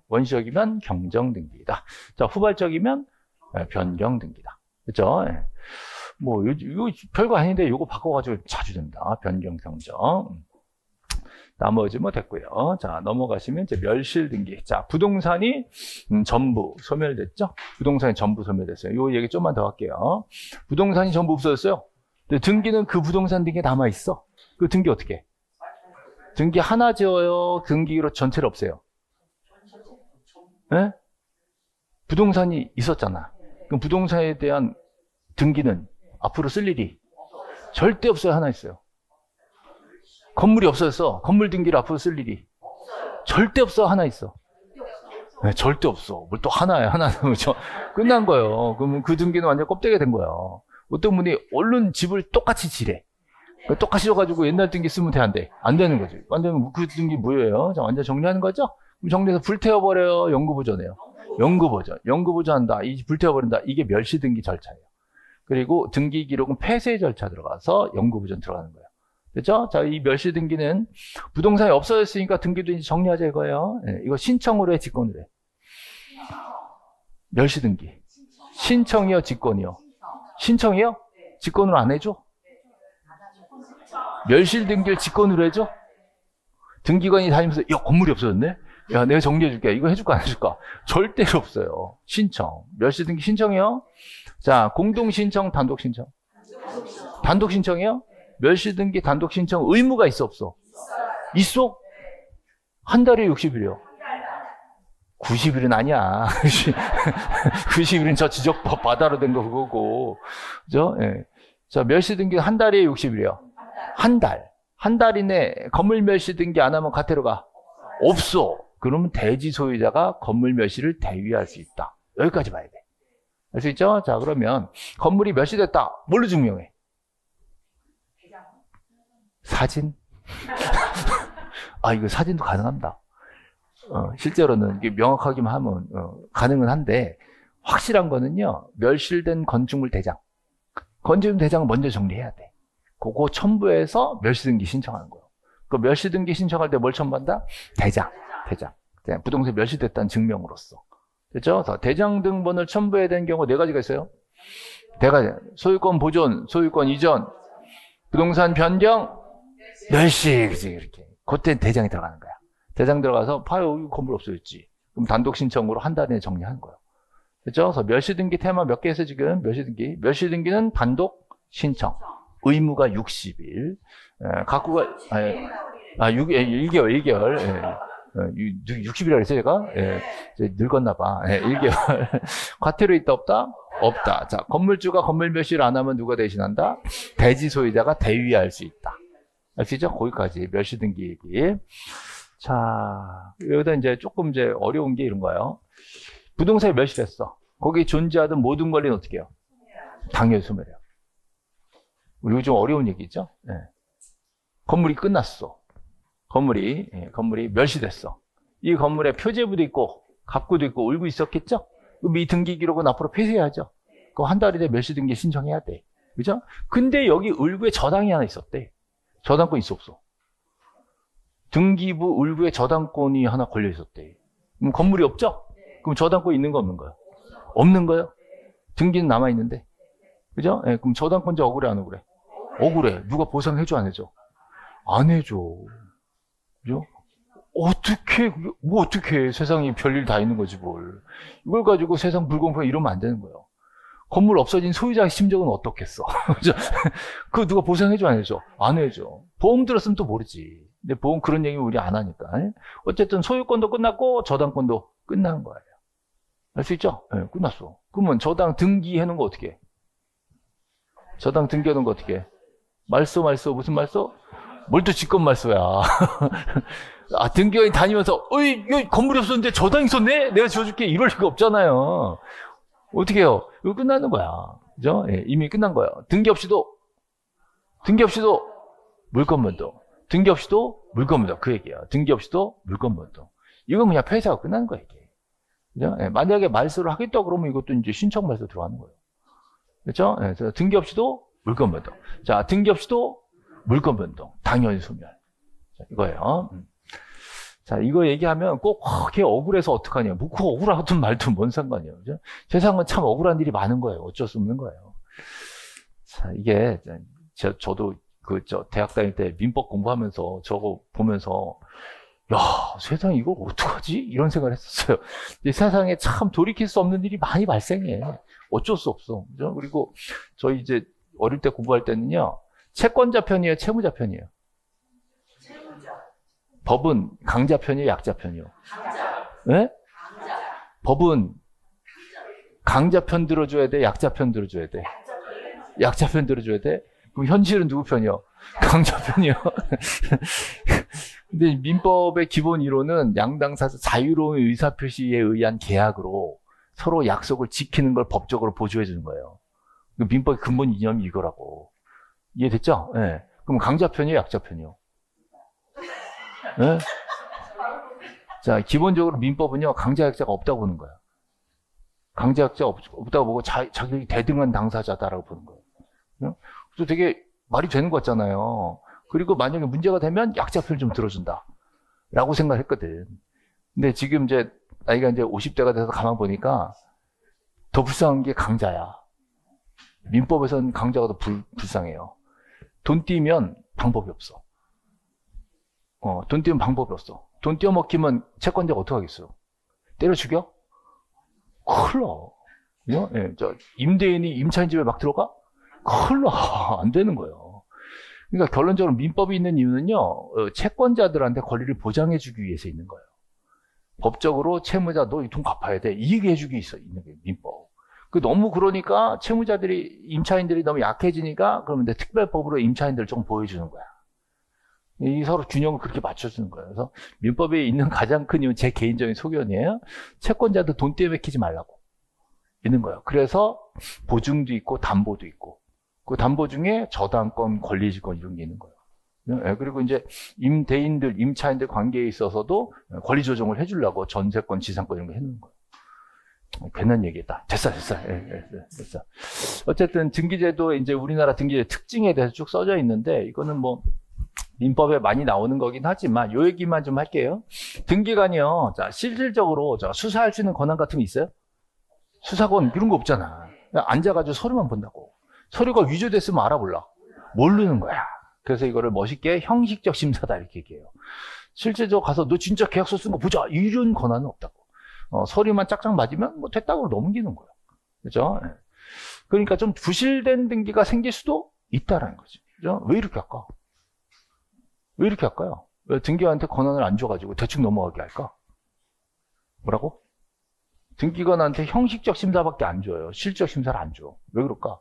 S1: 원시적이면 경정 등기이다. 자, 후발적이면 변경 등기다. 그죠? 뭐, 이거 별거 아닌데, 이거 바꿔가지고 자주 됩니다. 변경, 경정. 나머지 뭐 됐고요. 자, 넘어가시면 이제 멸실 등기. 자, 부동산이 전부 소멸됐죠? 부동산이 전부 소멸됐어요. 요 얘기 좀만 더 할게요. 부동산이 전부 없어졌어요. 근데 등기는 그 부동산 등기에 남아있어. 그 등기 어떻게 해? 등기 하나 지어요? 등기로 전체를 없애요? 네? 부동산이 있었잖아. 그럼 부동산에 대한 등기는 앞으로 쓸 일이 절대 없어요. 하나 있어요. 건물이 없어졌어. 건물 등기를 앞으로 쓸 일이 절대 없어. 하나 있어. 네, 절대 없어. 뭘 또 하나야. 하나는 그렇죠. 끝난 거예요. 그러면 그 등기는 완전 껍데기가 된 거예요. 어떤 분이 얼른 집을 똑같이 지래. 똑같이 져가지고 옛날 등기 쓰면 돼, 안 돼? 안 되는 거지. 완전 그 등기 뭐예요? 자, 완전 정리하는 거죠? 그럼 정리해서 불태워버려요? 영구보존해요? 영구보존. 영구보존한다. 이 불태워버린다. 이게 멸시등기 절차예요. 그리고 등기 기록은 폐쇄 절차 들어가서 영구보존 들어가는 거예요. 그렇죠? 자, 이 멸시등기는 부동산이 없어졌으니까 등기도 이제 정리하자 이거예요. 네, 이거 신청으로 해, 직권으로 해? 멸시등기. 신청이요, 직권이요? 신청해요? 직권으로 안 해줘? 멸실 등기를 직권으로 해줘? 등기관이 다니면서 야 건물이 없어졌네? 야 내가 정리해줄게. 이거 해줄까 안 해줄까? 절대로 없어요. 신청. 멸실 등기 신청해요? 자 공동 신청, 단독 신청. 단독 신청해요? 멸실 등기 단독 신청 의무가 있어 없어? 있어? 한 달에 60일이요. 90일은 아니야. 90일은 저 지적법 바다로 된 거 그거고. 그죠? 예. 자, 멸시 등기 한 달에 60일이요. 한 달. 한 달 이내 건물 멸시 등기 안 하면 가태료 가? 없어. 그러면 대지 소유자가 건물 멸시를 대위할 수 있다. 여기까지 봐야 돼. 알 수 있죠? 자, 그러면 건물이 멸시됐다. 뭘로 증명해? 사진? 아, 이거 사진도 가능합니다. 실제로는 이게 명확하기만 하면 가능은 한데 확실한 거는요. 멸실된 건축물 대장. 건축물 대장을 먼저 정리해야 돼. 그거 첨부해서 멸시등기 신청하는 거예요. 그 멸시등기 신청할 때 뭘 첨부한다? 대장. 부동산 멸시됐다는 증명으로서. 됐죠? 대장 등본을 첨부해야 되는 경우가 4가지가 있어요. 4가지. 소유권 보존, 소유권 이전, 부동산 변경, 멸시. 그치, 이렇게. 그때 대장이 들어가는 거야. 대장 들어가서 봐요, 건물 없어졌지. 그럼 단독 신청으로 한 달 내에 정리하는 거예요. 그렇죠? 그래서 멸시등기 테마 몇 개 해서 지금 멸시등기. 멸시등기는 단독 신청. 의무가 60일. 각구가 1개월. 60일이라고 그랬어요, 제가? 예, 늙었나봐. 1개월. 과태료 있다, 없다? 없다. 자, 건물주가 건물 멸시를 안 하면 누가 대신한다? 대지 소유자가 대위할 수 있다. 아시죠? 거기까지 멸시등기 얘기. 자, 여기다 이제 조금 이제 어려운 게 이런 거예요. 부동산이 멸시됐어. 거기 존재하던 모든 권리는 어떻게 해요? 당연히 소멸해요. 이거 좀 어려운 얘기죠? 네. 건물이 끝났어. 건물이 멸시됐어. 이 건물에 표제부도 있고, 갑구도 있고, 울고 있었겠죠? 그럼 이 등기 기록은 앞으로 폐쇄해야죠. 그럼 한 달 이내 멸시 등기 신청해야 돼. 그죠? 근데 여기 울구에 저당이 하나 있었대. 저당권 있어, 없어? 등기부 울구에 저당권이 하나 걸려 있었대. 그럼 건물이 없죠? 그럼 저당권 있는 거 없는 거야? 없는 거예요? 등기는 남아 있는데. 그죠? 네, 그럼 저당권자 억울해 안 억울해? 억울해. 누가 보상해줘 안 해줘? 안 해줘. 그죠? 어떻게 세상에 별일 다 있는 거지 뭘. 이걸 가지고 세상 불공평해 이러면 안 되는 거예요. 건물 없어진 소유자의 심정은 어떻겠어? 그죠? 그거 누가 보상해줘 안 해줘? 안 해줘. 보험 들었으면 또 모르지. 근데 보험 그런 얘기는 우리 안 하니까. 어쨌든 소유권도 끝났고 저당권도 끝난 거예요. 알 수 있죠? 네, 끝났어. 그러면 저당 등기해놓은 거 어떻게 해? 저당 등기해놓은 거 어떻게 해? 말소 무슨 말소? 뭘 또 직권 말소야. 아, 등기관이 다니면서 여기 건물이 없었는데 저당 있었네? 내가 지어줄게. 이럴 리가 없잖아요. 어떻게 해요? 이거 끝나는 거야. 그죠? 예, 이미 끝난 거예요. 등기 없이도 물권변동. 등기 없이도 물권변동. 그 얘기예요. 등기 없이도 물권변동. 이건 그냥 폐쇄하고 끝나는 거예요, 이게. 그죠? 예, 만약에 말소를 하겠다 그러면 이것도 이제 신청 말소 들어가는 거예요. 그렇죠? 예, 그래서 등기 없이도 물권변동. 자, 등기 없이도 물권변동. 당연히 소멸. 자, 이거예요. 자, 이거 얘기하면 꼭, 걔 억울해서 어떡하냐. 뭐, 그 억울하든 말든 뭔 상관이에요. 그죠? 세상은 참 억울한 일이 많은 거예요. 어쩔 수 없는 거예요. 자, 이게, 저도 대학 다닐 때 민법 공부하면서 저거 보면서, 야, 세상에 이걸 어떡하지? 이런 생각을 했었어요. 이 세상에 참 돌이킬 수 없는 일이 많이 발생해. 어쩔 수 없어. 그죠? 그리고 저희 이제 어릴 때 공부할 때는요, 채권자 편이에요? 채무자 편이에요? 법은 강자 편이에요? 약자 편이에요? 네? 법은 강자 편 들어줘야 돼? 약자 편 들어줘야 돼? 약자 편 들어줘야 돼? 그럼 현실은 누구 편이요? 강자 편이요. 근데 민법의 기본 이론은 양당사자 자유로운 의사표시에 의한 계약으로 서로 약속을 지키는 걸 법적으로 보조해 주는 거예요. 민법의 근본 이념이 이거라고. 이해됐죠? 예. 네. 그럼 강자 편이요? 약자 편이요? 네? 자, 기본적으로 민법은요, 강자 약자가 없다고 보는 거야. 강자 약자가 없다고 보고 자기 대등한 당사자다라고 보는 거예요. 그래서 되게 말이 되는 것 같잖아요. 그리고 만약에 문제가 되면 약자 편을 좀 들어준다. 라고 생각을 했거든. 근데 지금 이제 나이가 이제 50대가 돼서 가만 보니까 더 불쌍한 게 강자야. 민법에서는 강자가 더 불쌍해요. 돈 띄면 방법이 없어. 돈 띄면 방법이 없어. 돈 띄어먹히면 채권자가 어떻게 하겠어요? 때려 죽여? 큰일 나. 예, 임대인이 임차인 집에 막 들어가? 큰일 나. 안 되는 거예요. 그러니까 결론적으로 민법이 있는 이유는요, 채권자들한테 권리를 보장해주기 위해서 있는 거예요. 법적으로 채무자 너 이 돈 갚아야 돼. 이 얘기 해주기 있는 게 민법. 너무 그러니까 채무자들이, 임차인들이 너무 약해지니까 그러면 특별법으로 임차인들을 좀 보여주는 거야. 이 서로 균형을 그렇게 맞춰주는 거예요. 그래서 민법에 있는 가장 큰 이유는 제 개인적인 소견이에요. 채권자들 돈 떼맥히지 말라고 있는 거예요. 그래서 보증도 있고 담보도 있고, 그 담보 중에 저당권, 권리지권 이런 게 있는 거예요. 그리고 이제 임대인들, 임차인들 관계에 있어서도 권리 조정을 해주려고 전세권, 지상권 이런 거 해놓는 거예요. 괜한 얘기다. 됐어. 됐어. 어쨌든 등기제도 이제 우리나라 등기제 특징에 대해서 쭉 써져 있는데, 이거는 뭐 민법에 많이 나오는 거긴 하지만 요 얘기만 좀 할게요. 등기관이요. 자, 실질적으로 수사할 수 있는 권한 같은 게 있어요? 수사권 이런 거 없잖아. 그냥 앉아가지고 서류만 본다고. 서류가 위조됐으면 알아볼라. 모르는 거야. 그래서 이거를 멋있게 형식적 심사다 이렇게 얘기해요. 실제적으로 가서 너 진짜 계약서 쓴 거 보자 이런 권한은 없다고. 서류만 짝짝 맞으면 뭐 됐다고 넘기는 거예요. 그죠? 그러니까 좀 부실된 등기가 생길 수도 있다라는 거지. 그죠? 왜 이렇게 할까? 왜 이렇게 할까요? 왜 등기관한테 권한을 안 줘가지고 대충 넘어가게 할까? 뭐라고? 등기관한테 형식적 심사밖에 안 줘요. 실적 심사를 안 줘. 왜 그럴까?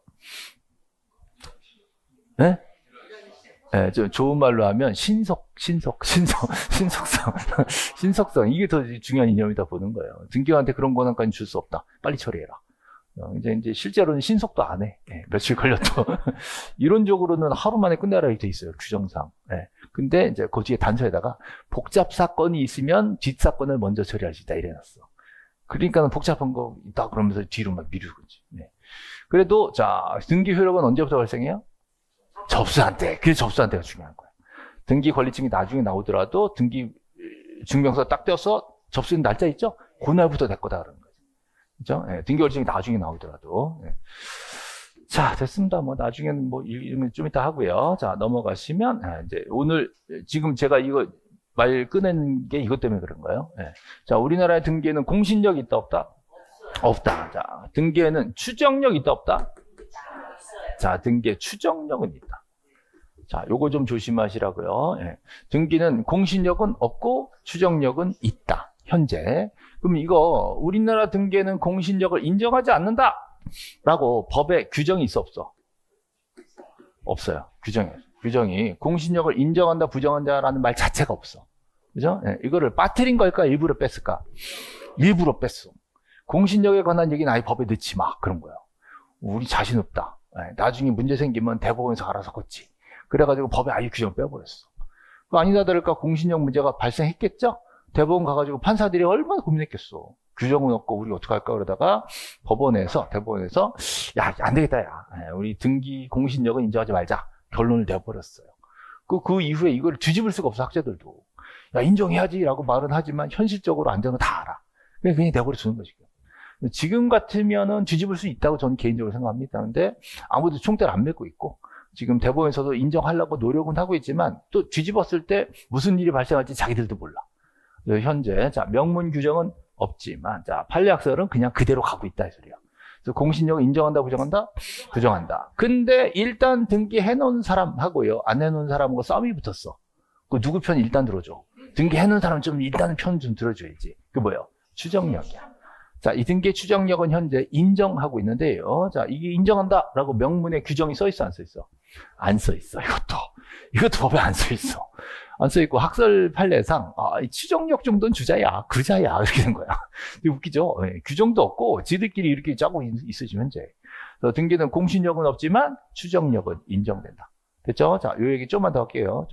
S1: 네? 네, 좀 좋은 말로 하면 신속성. 신속성. 이게 더 중요한 이념이다 보는 거예요. 등기관한테 그런 권한까지 줄 수 없다. 빨리 처리해라. 이제 실제로는 신속도 안 해. 네, 며칠 걸려도. 이론적으로는 하루 만에 끝내라 이렇게 돼 있어요. 규정상. 네. 근데 이제 그 뒤에 단서에다가 복잡 사건이 있으면 뒷 사건을 먼저 처리할 수 있다. 이래놨어. 그러니까는 복잡한 거 있다 그러면서 뒤로 막 미루는 거지. 네. 그래도 자, 등기 효력은 언제부터 발생해요? 접수한 때. 그게 접수한 때가 중요한 거야. 등기 권리증이 나중에 나오더라도 등기 증명서 딱 떼어서 접수된 날짜 있죠? 그날부터 내 거다 그러는 거지. 그죠? 네, 등기 권리증이 나중에 나오더라도. 네. 자, 됐습니다. 뭐 나중에는 뭐 이런 좀 이따 하고요. 자, 넘어가시면 이제 오늘 지금 제가 이거 말 꺼낸 게 이것 때문에 그런 거예요. 네. 자, 우리나라의 등기에는 공신력이 있다 없다? 없다. 자, 등기에는 추정력 있다 없다? 자, 등기에 추정력은 있다. 자, 요거 좀 조심하시라고요. 예. 등기는 공신력은 없고 추정력은 있다. 현재. 그럼 이거 우리나라 등기에는 공신력을 인정하지 않는다. 라고 법에 규정이 있어 없어? 없어요. 규정이 공신력을 인정한다, 부정한다라는 말 자체가 없어. 그죠? 예. 이거를 빠뜨린 걸까? 일부러 뺐을까? 일부러 뺐어. 공신력에 관한 얘기는 아예 법에 넣지 마. 그런 거예요. 우리 자신 없다. 나중에 문제 생기면 대법원에서 알아서 걷지. 그래가지고 법에 아예 규정을 빼버렸어. 아니다 다를까 공신력 문제가 발생했겠죠? 대법원 가가지고 판사들이 얼마나 고민했겠어. 규정은 없고 우리 어떻게 할까 그러다가 대법원에서 야, 안 되겠다, 야. 우리 등기 공신력은 인정하지 말자. 결론을 내버렸어요. 그 이후에 이걸 뒤집을 수가 없어, 학자들도. 야, 인정해야지라고 말은 하지만 현실적으로 안 되는 거 다 알아. 그냥 내버려 두는 거지. 지금 같으면은 뒤집을 수 있다고 저는 개인적으로 생각합니다. 근데 아무도 총대를 안 메고 있고 지금 대법원에서도 인정하려고 노력은 하고 있지만 또 뒤집었을 때 무슨 일이 발생할지 자기들도 몰라. 현재 자, 명문 규정은 없지만 자, 판례학설은 그냥 그대로 가고 있다 이 소리야. 그래서 공신력을 인정한다, 부정한다? 부정한다. 근데 일단 등기해놓은 사람하고요, 안 해놓은 사람하고 싸움이 붙었어. 그 누구 편 일단 들어줘. 등기해놓은 사람 좀 일단 편 좀 들어줘야지. 그게 뭐예요? 추정력이야. 자, 이 등기 추정력은 현재 인정하고 있는데요. 자, 이게 인정한다라고 명문에 규정이 써 있어, 안 써 있어? 안 써 있어. 이것도 법에 안 써 있어. 안 써 있고 학설 판례상 이 추정력 정도는 주자야, 그자야 이렇게 된 거야. 웃기죠? 네, 규정도 없고 지들끼리 이렇게 짜고 있으시면 현재. 그래서 등기는 공신력은 없지만 추정력은 인정된다. 됐죠? 자, 요 얘기 좀만 더 할게요.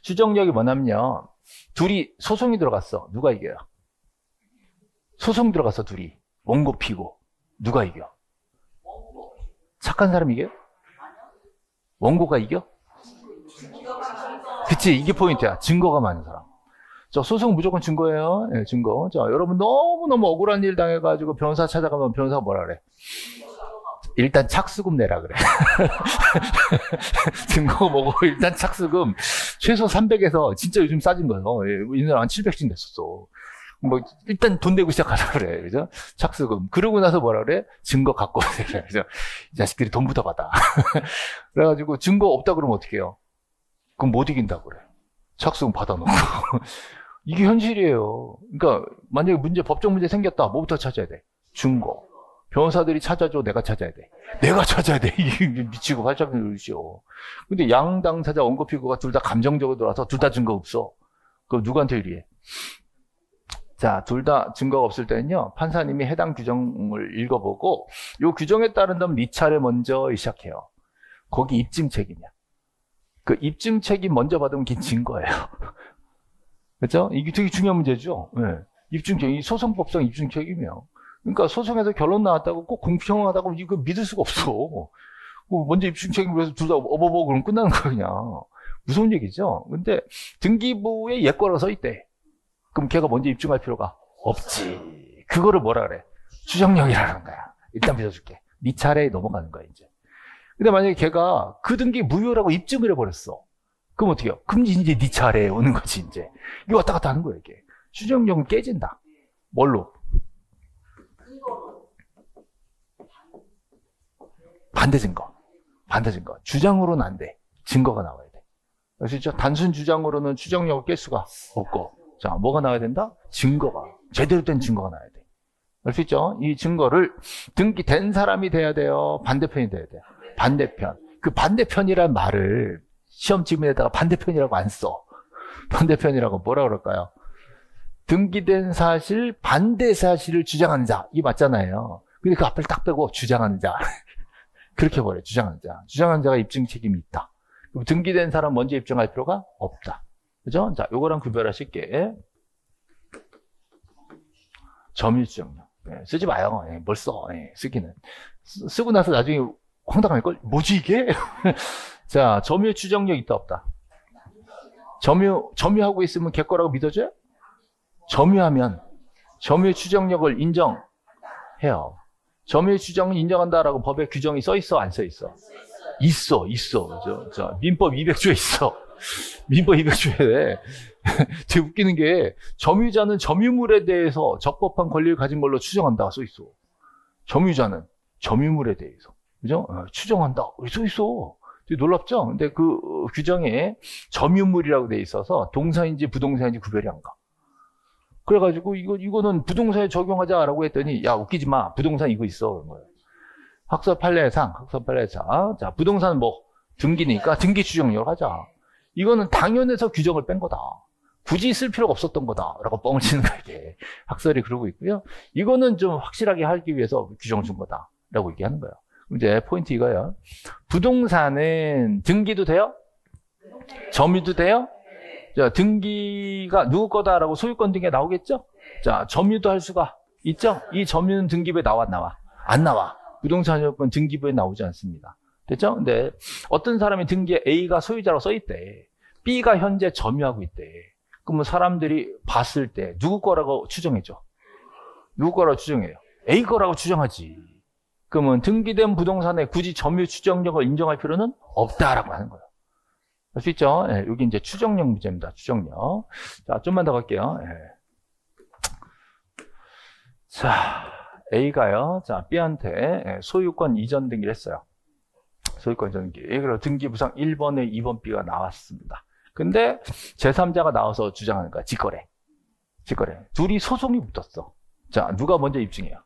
S1: 추정력이 뭐냐면요. 둘이 소송이 들어갔어. 누가 이겨요? 소송 들어갔어, 둘이. 원고 피고. 누가 이겨? 착한 사람이 이겨요? 원고가 이겨? 그치, 이게 포인트야. 증거가 많은 사람. 저 소송 무조건 증거예요. 네, 증거. 자, 여러분 너무너무 억울한 일 당해가지고 변호사 찾아가면 변호사가 뭐라 그래? 일단 착수금 내라 그래. 증거 뭐고 일단 착수금 최소 300에서 진짜 요즘 싸진 거예요. 인상 한 700씩 냈었어. 뭐 일단 돈 내고 시작하라 그래. 그죠? 착수금. 그러고 나서 뭐라 그래? 증거 갖고 오세요. 그래서 이 자식들이 돈부터 받아. 그래가지고 증거 없다 그러면 어떻게 해요? 그럼 못 이긴다고 그래. 착수금 받아놓고. 이게 현실이에요. 그러니까 만약에 법적 문제 생겼다. 뭐부터 찾아야 돼? 증거. 변호사들이 찾아줘. 내가 찾아야 돼. 내가 찾아야 돼. 이게 미치고 팔짝 놀으시오. 근데 양 당사자 원고피고가 둘 다 감정적으로 돌아서 둘 다 증거 없어. 그럼 누구한테 유리해? 자, 둘 다 증거가 없을 때는요, 판사님이 해당 규정을 읽어보고, 요 규정에 따른다면 네 차례 먼저 시작해요. 거기 입증 책임이야. 그 입증 책임 먼저 받으면 그게 증거예요. 그렇죠? 이게 되게 중요한 문제죠. 네. 입증 책임, 소송법상 입증 책임이에요. 그러니까 소송에서 결론 나왔다고 꼭 공평하다고 이거 믿을 수가 없어. 먼저 입증 책임을 해서 둘 다 어버버 그러면 끝나는 거야, 그냥. 무서운 얘기죠. 근데 등기부에 예거로 써 있대. 그럼 걔가 먼저 입증할 필요가 없지. 그거를 뭐라 그래? 추정력이라는 거야. 일단 믿어줄게. 네 차례에 넘어가는 거야, 이제. 근데 만약에 걔가 그 등기 무효라고 입증을 해버렸어. 그럼 어떻게 해요? 그럼 이제 네 차례에 오는 거지, 이제. 이게 왔다 갔다 하는 거야, 이게. 추정력은 깨진다. 뭘로? 반대 증거. 반대 증거. 주장으로는 안 돼. 증거가 나와야 돼. 아시죠? 단순 주장으로는 추정력을 깰 수가 없고. 자, 뭐가 나와야 된다? 증거가. 제대로 된 증거가 나와야 돼. 알 수 있죠? 이 증거를 등기된 사람이 돼야 돼요? 반대편이 돼야 돼요? 반대편. 그 반대편이란 말을 시험 지문에다가 반대편이라고 안 써. 반대편이라고 뭐라 그럴까요? 등기된 사실, 반대 사실을 주장하는 자. 이게 맞잖아요. 근데 그 앞을 딱 빼고 주장하는 자. 그렇게 버려요. 주장하는 자. 주장하는 자가 입증 책임이 있다. 그럼 등기된 사람 먼저 입증할 필요가 없다. 그죠? 자, 요거랑 구별하실게. 점유주정력. 네, 쓰지 마요. 네, 뭘 써. 네, 쓰기는. 쓰고 나서 나중에 황당할걸? 뭐지, 이게? 자, 점유 추정력 있다, 없다? 점유하고 있으면 걔 거라고 믿어줘요? 점유하면, 점유 추정력을 인정해요. 점유 추정을 인정한다라고 법에 규정이 써 있어, 안 써 있어? 있어. 그죠? 자, 민법 200조에 있어. 민법 200조에. 되게 웃기는 게, 점유자는 점유물에 대해서 적법한 권리를 가진 걸로 추정한다, 써 있어. 점유자는 점유물에 대해서. 그죠? 추정한다. 써 있어. 되게 놀랍죠? 근데 그 규정에 점유물이라고 돼 있어서 동사인지 부동사인지 구별이 안 가. 그래가지고 이거는 부동산에 적용하자라고 했더니, 야, 웃기지 마. 부동산 이거 있어. 그런 거예요. 학설 판례상. 자, 부동산은 뭐, 등기니까 등기 추정력을 하자. 이거는 당연해서 규정을 뺀 거다. 굳이 쓸 필요가 없었던 거다. 라고 뻥을 치는 거야, 이게. 학설이 그러고 있고요. 이거는 좀 확실하게 하기 위해서 규정을 준 거다. 라고 얘기하는 거예요. 이제 포인트 이거예요. 부동산은 등기도 돼요? 점유도 돼요? 자, 등기가 누구 거다라고 소유권 등기에 나오겠죠? 자, 점유도 할 수가 있죠? 이 점유는 등기부에 나와? 안 나와. 부동산 소유권 등기부에 나오지 않습니다. 됐죠? 근데 어떤 사람이 등기에 A가 소유자로 써있대. B가 현재 점유하고 있대. 그러면 사람들이 봤을 때 누구 거라고 추정해줘? 누구 거라고 추정해요? A 거라고 추정하지. 그러면 등기된 부동산에 굳이 점유 추정력을 인정할 필요는 없다라고 하는 거예요. 알 수 있죠? 네, 여기 이제 추정력 문제입니다. 추정력. 자, 좀만 더 갈게요. 네. 자, A가요. 자, B한테 소유권 이전 등기를 했어요. 소유권 이전 등기. 그리고 등기부상 1번에 2번 B가 나왔습니다. 근데 제3자가 나와서 주장하는 거야. 직거래. 둘이 소송이 붙었어. 자, 누가 먼저 입증해요?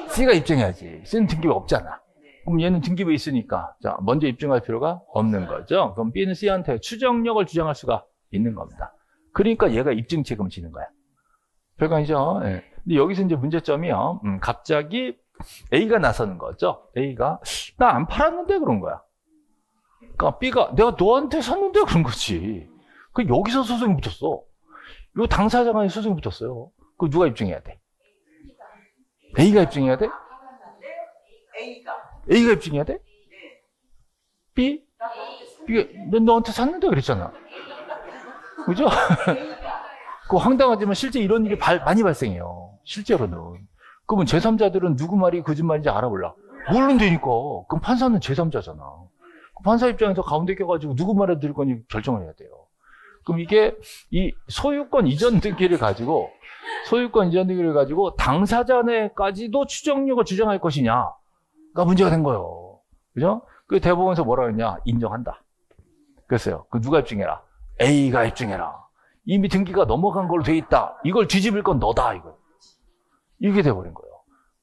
S1: C가 입증해야지. C는 등기부가 없잖아. 그럼 얘는 등기부에 있으니까, 자, 먼저 입증할 필요가 없는 거죠. 그럼 B는 C한테 추정력을 주장할 수가 있는 겁니다. 그러니까 얘가 입증 책임을 지는 거야. 별거 아니죠? 네. 근데 여기서 이제 문제점이요. 갑자기 A가 나서는 거죠. A가, 나 안 팔았는데 그런 거야. 그러니까 B가, 내가 너한테 샀는데 그런 거지. 그 여기서 소송이 붙었어. 요 당사자 간에 소송이 붙었어요. 그 누가 입증해야 돼? A가 입증해야 돼? A가 입증해야 돼? B? B가 너한테 샀는데 그랬잖아. 그죠? 그거 황당하지만 실제 이런 일이 많이 발생해요. 실제로는. 그러면 제3자들은 누구 말이 거짓말인지 알아볼라. 모른다니까. 그럼 판사는 제3자잖아. 판사 입장에서 가운데 껴가지고 누구 말에 들을 건지 결정을 해야 돼요. 그럼 이게 이 소유권 이전 등기를 가지고 당사자네까지도 추정력을 주장할 것이냐가 문제가 된 거예요. 그죠? 그 대법원에서 뭐라 그랬냐? 인정한다. 그랬어요. 그 누가 입증해라? A가 입증해라. 이미 등기가 넘어간 걸로 돼 있다. 이걸 뒤집을 건 너다. 이게 돼버린 거예요.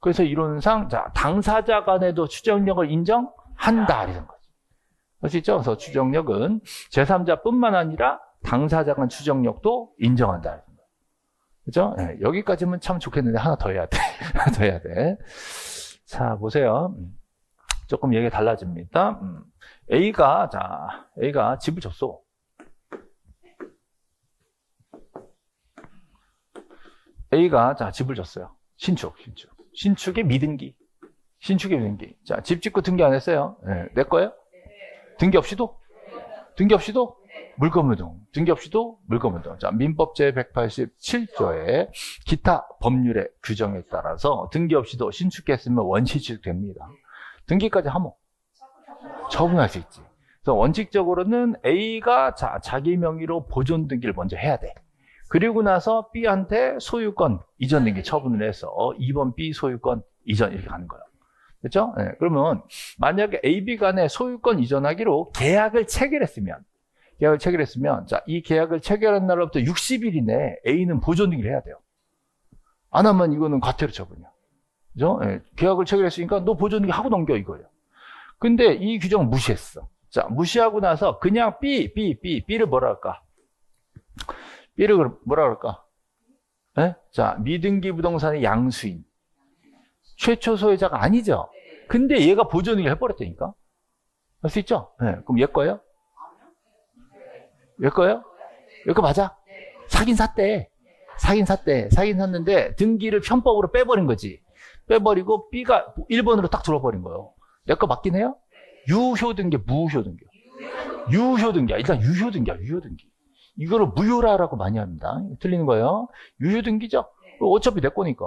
S1: 그래서 이론상 자 당사자 간에도 추정력을 인정한다. 이런 거죠. 아시죠? 그래서 추정력은 제3자뿐만 아니라 당사자 간 추정력도 인정한다. 그죠? 네, 여기까지면 참 좋겠는데 하나 더 해야 돼. 하나 더 해야 돼. 자, 보세요. 조금 얘기가 달라집니다. A가 집을 줬어. A가 집을 줬어요. 신축의 미등기. 자, 집 짓고 등기 안 했어요. 네, 내 거예요? 등기 없이도? 물권무동. 등기 없이도 물권무동. 자, 민법 제187조의 기타 법률의 규정에 따라서 등기 없이도 신축했으면 원시 취득됩니다. 등기까지 하면 처분할 수 있지. 그래서 원칙적으로는 A가 자기 명의로 보존 등기를 먼저 해야 돼. 그리고 나서 B한테 소유권 이전 등기 처분을 해서 2번 B 소유권 이전 이렇게 가는 거예요. 그렇죠? 네, 그러면 만약에 A, B 간에 소유권 이전하기로 계약을 체결했으면 자, 이 계약을 체결한 날로부터 60일 이내에 A는 보존 등기를 해야 돼요. 안 하면 이거는 과태료 처분이야. 그죠? 네, 계약을 체결했으니까 너 보존 등기 하고 넘겨 이거예요. 근데 이 규정 무시했어. 자, 무시하고 나서 그냥 B를 뭐라 할까? B를 뭐라 그럴까? 네? 자, 미등기 부동산의 양수인. 최초 소유자가 아니죠? 근데 얘가 보존 등기를 해버렸다니까? 할 수 있죠? 네, 그럼 얘 거예요? 얘 거예요? 얘 거 맞아? 사긴 샀는데 등기를 편법으로 빼버린 거지. 빼버리고 B가 1번으로 딱 들어버린 거예요. 내 거 맞긴 해요? 유효등기, 무효등기야. 유효등기야. 일단 유효등기야. 이거를 무효라고 많이 합니다. 틀리는 거예요. 유효등기죠? 어차피 내 거니까.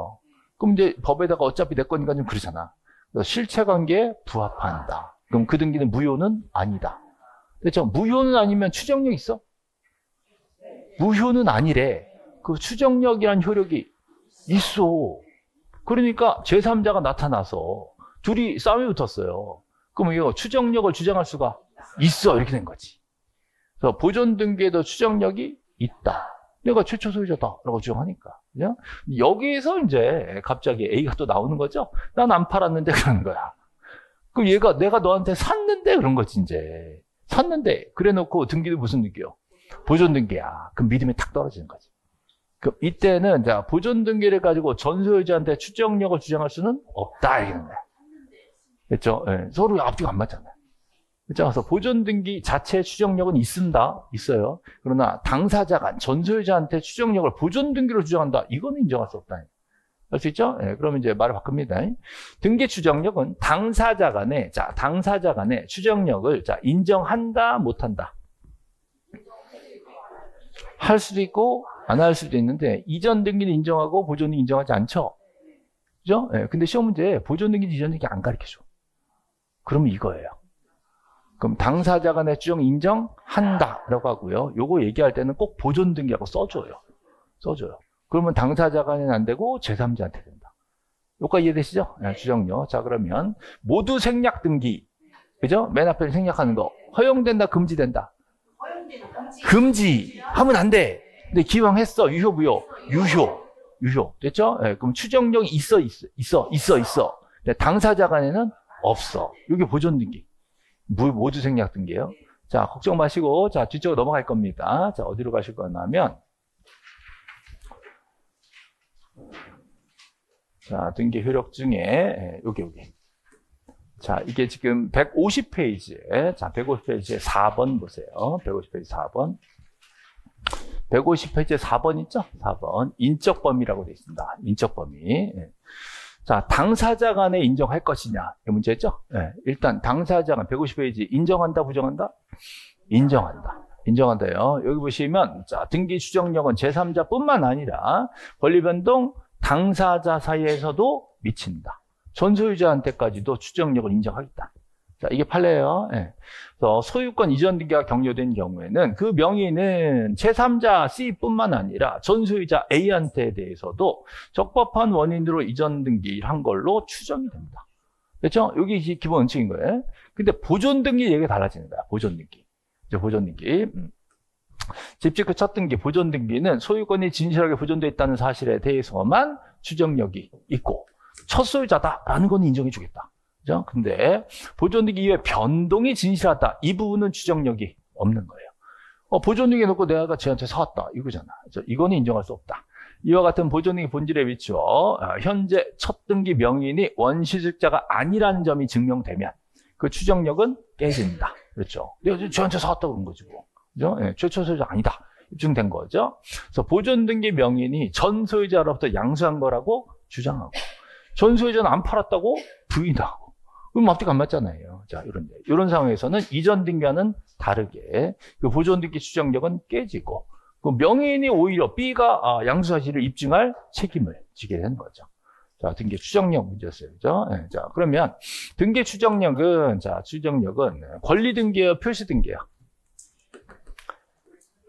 S1: 그럼 이제 법에다가 어차피 내 거니까 좀 그러잖아. 그래서 실체관계에 부합한다. 그럼 그 등기는 무효는 아니다. 그렇죠? 무효는 아니면 추정력 있어? 무효는 아니래. 그 추정력이란 효력이 있어. 그러니까 제3자가 나타나서 둘이 싸움이 붙었어요. 그럼 이거 추정력을 주장할 수가 있어. 이렇게 된 거지. 그래서 보존 등기에도 추정력이 있다. 내가 최초 소유자다라고 주장하니까. 그죠? 여기에서 이제 갑자기 A가 또 나오는 거죠. 난 안 팔았는데 그러는 거야. 그럼 얘가 내가 너한테 샀는데 그런 거지 이제. 샀는데 그래 놓고 등기도 무슨 등기요? 보존 등기야. 그럼 믿음이 탁 떨어지는 거지. 그럼 이때는 자 보존 등기를 가지고 전 소유자한테 추정력을 주장할 수는 없다 이런 거야. 그렇죠? 네. 서로 앞뒤가 안 맞잖아요. 그렇죠? 그래서 보존 등기 자체의 추정력은 있어요. 그러나 당사자 간 전 소유자한테 추정력을 보존 등기로 주장한다. 이거는 인정할 수 없다. 할 수 있죠? 네. 그러면 이제 말을 바꿉니다. 등기 추정력은 당사자 간의 추정력을 인정한다, 못한다. 할 수도 있고 안 할 수도 있는데 이전 등기는 인정하고 보존 등기 인정하지 않죠. 그죠? 네. 근데 시험 문제에 보존 등기 이전 등기 안 가르쳐줘. 그러면 이거예요. 그럼 당사자 간의 추정 인정한다라고 하고요. 요거 얘기할 때는 꼭 보존 등기하고 써줘요. 그러면 당사자 간에는 안 되고 제3자한테 된다. 요까지 이해되시죠? 네, 추정력. 자, 그러면 모두 생략 등기. 그죠? 맨 앞에 생략하는 거. 허용된다, 금지된다. 금지. 하면 안 돼. 근데 기왕 했어. 유효, 무효? 유효. 됐죠? 네, 그럼 추정력이 있어. 근데 당사자 간에는 없어. 이게 보존 등기. 모두 생략 등기예요. 자, 걱정 마시고, 자, 뒤쪽으로 넘어갈 겁니다. 자, 어디로 가실 거냐면, 자, 등기 효력 중에, 여기. 자, 이게 지금 150페이지에, 자, 150페이지에 4번 보세요. 150페이지 4번. 150페이지에 4번 있죠? 4번. 인적 범위라고 되어 있습니다. 인적 범위. 자, 당사자 간에 인정할 것이냐. 이 문제죠? 네, 일단 당사자 간 150페이지 인정한다, 부정한다? 인정한다요. 여기 보시면 자, 등기 추정력은 제3자뿐만 아니라 권리 변동 당사자 사이에서도 미친다. 전 소유자한테까지도 추정력을 인정하겠다. 자, 이게 판례예요. 예. 그래서 소유권 이전 등기가 격려된 경우에는 그 명의는 제3자 C뿐만 아니라 전 소유자 A한테 대해서도 적법한 원인으로 이전 등기를 한 걸로 추정이 됩니다. 그렇죠? 여기 이제 기본 원칙인 거예요. 근데 보존 등기 얘기가 달라지는 거야. 보존 등기. 이제 보존 등기. 집주권 첫 등기, 보존 등기는 소유권이 진실하게 보존되어 있다는 사실에 대해서만 추정력이 있고 첫 소유자다라는 건 인정해 주겠다. 그죠? 근데 보존 등기 이외에 변동이 진실하다. 이 부분은 추정력이 없는 거예요. 보존 등기 놓고 내가 쟤한테 사왔다. 이거잖아. 이거는 인정할 수 없다. 이와 같은 보존 등기 본질에 비추어 현재 첫 등기 명의인이 원시득자가 아니라는 점이 증명되면 그 추정력은 깨진다. 그렇죠? 내가 쟤한테 사왔다고 그런 거지 뭐. 그죠? 예, 최초 소유자 아니다. 입증된 거죠. 그래서 보존 등기 명의인이 전 소유자로부터 양수한 거라고 주장하고 전 소유자는 안 팔았다고 부인하고 그럼 앞뒤가 안 맞잖아요. 자, 이런 상황에서는 이전 등기와는 다르게 그 보존 등기 추정력은 깨지고 그 명의인이 오히려 B가 양수 사실을 입증할 책임을 지게 되는 거죠. 자, 등기 추정력 문제였어요. 그죠? 네, 자, 그러면 등기 추정력은 권리 등기예요, 표시 등기예요?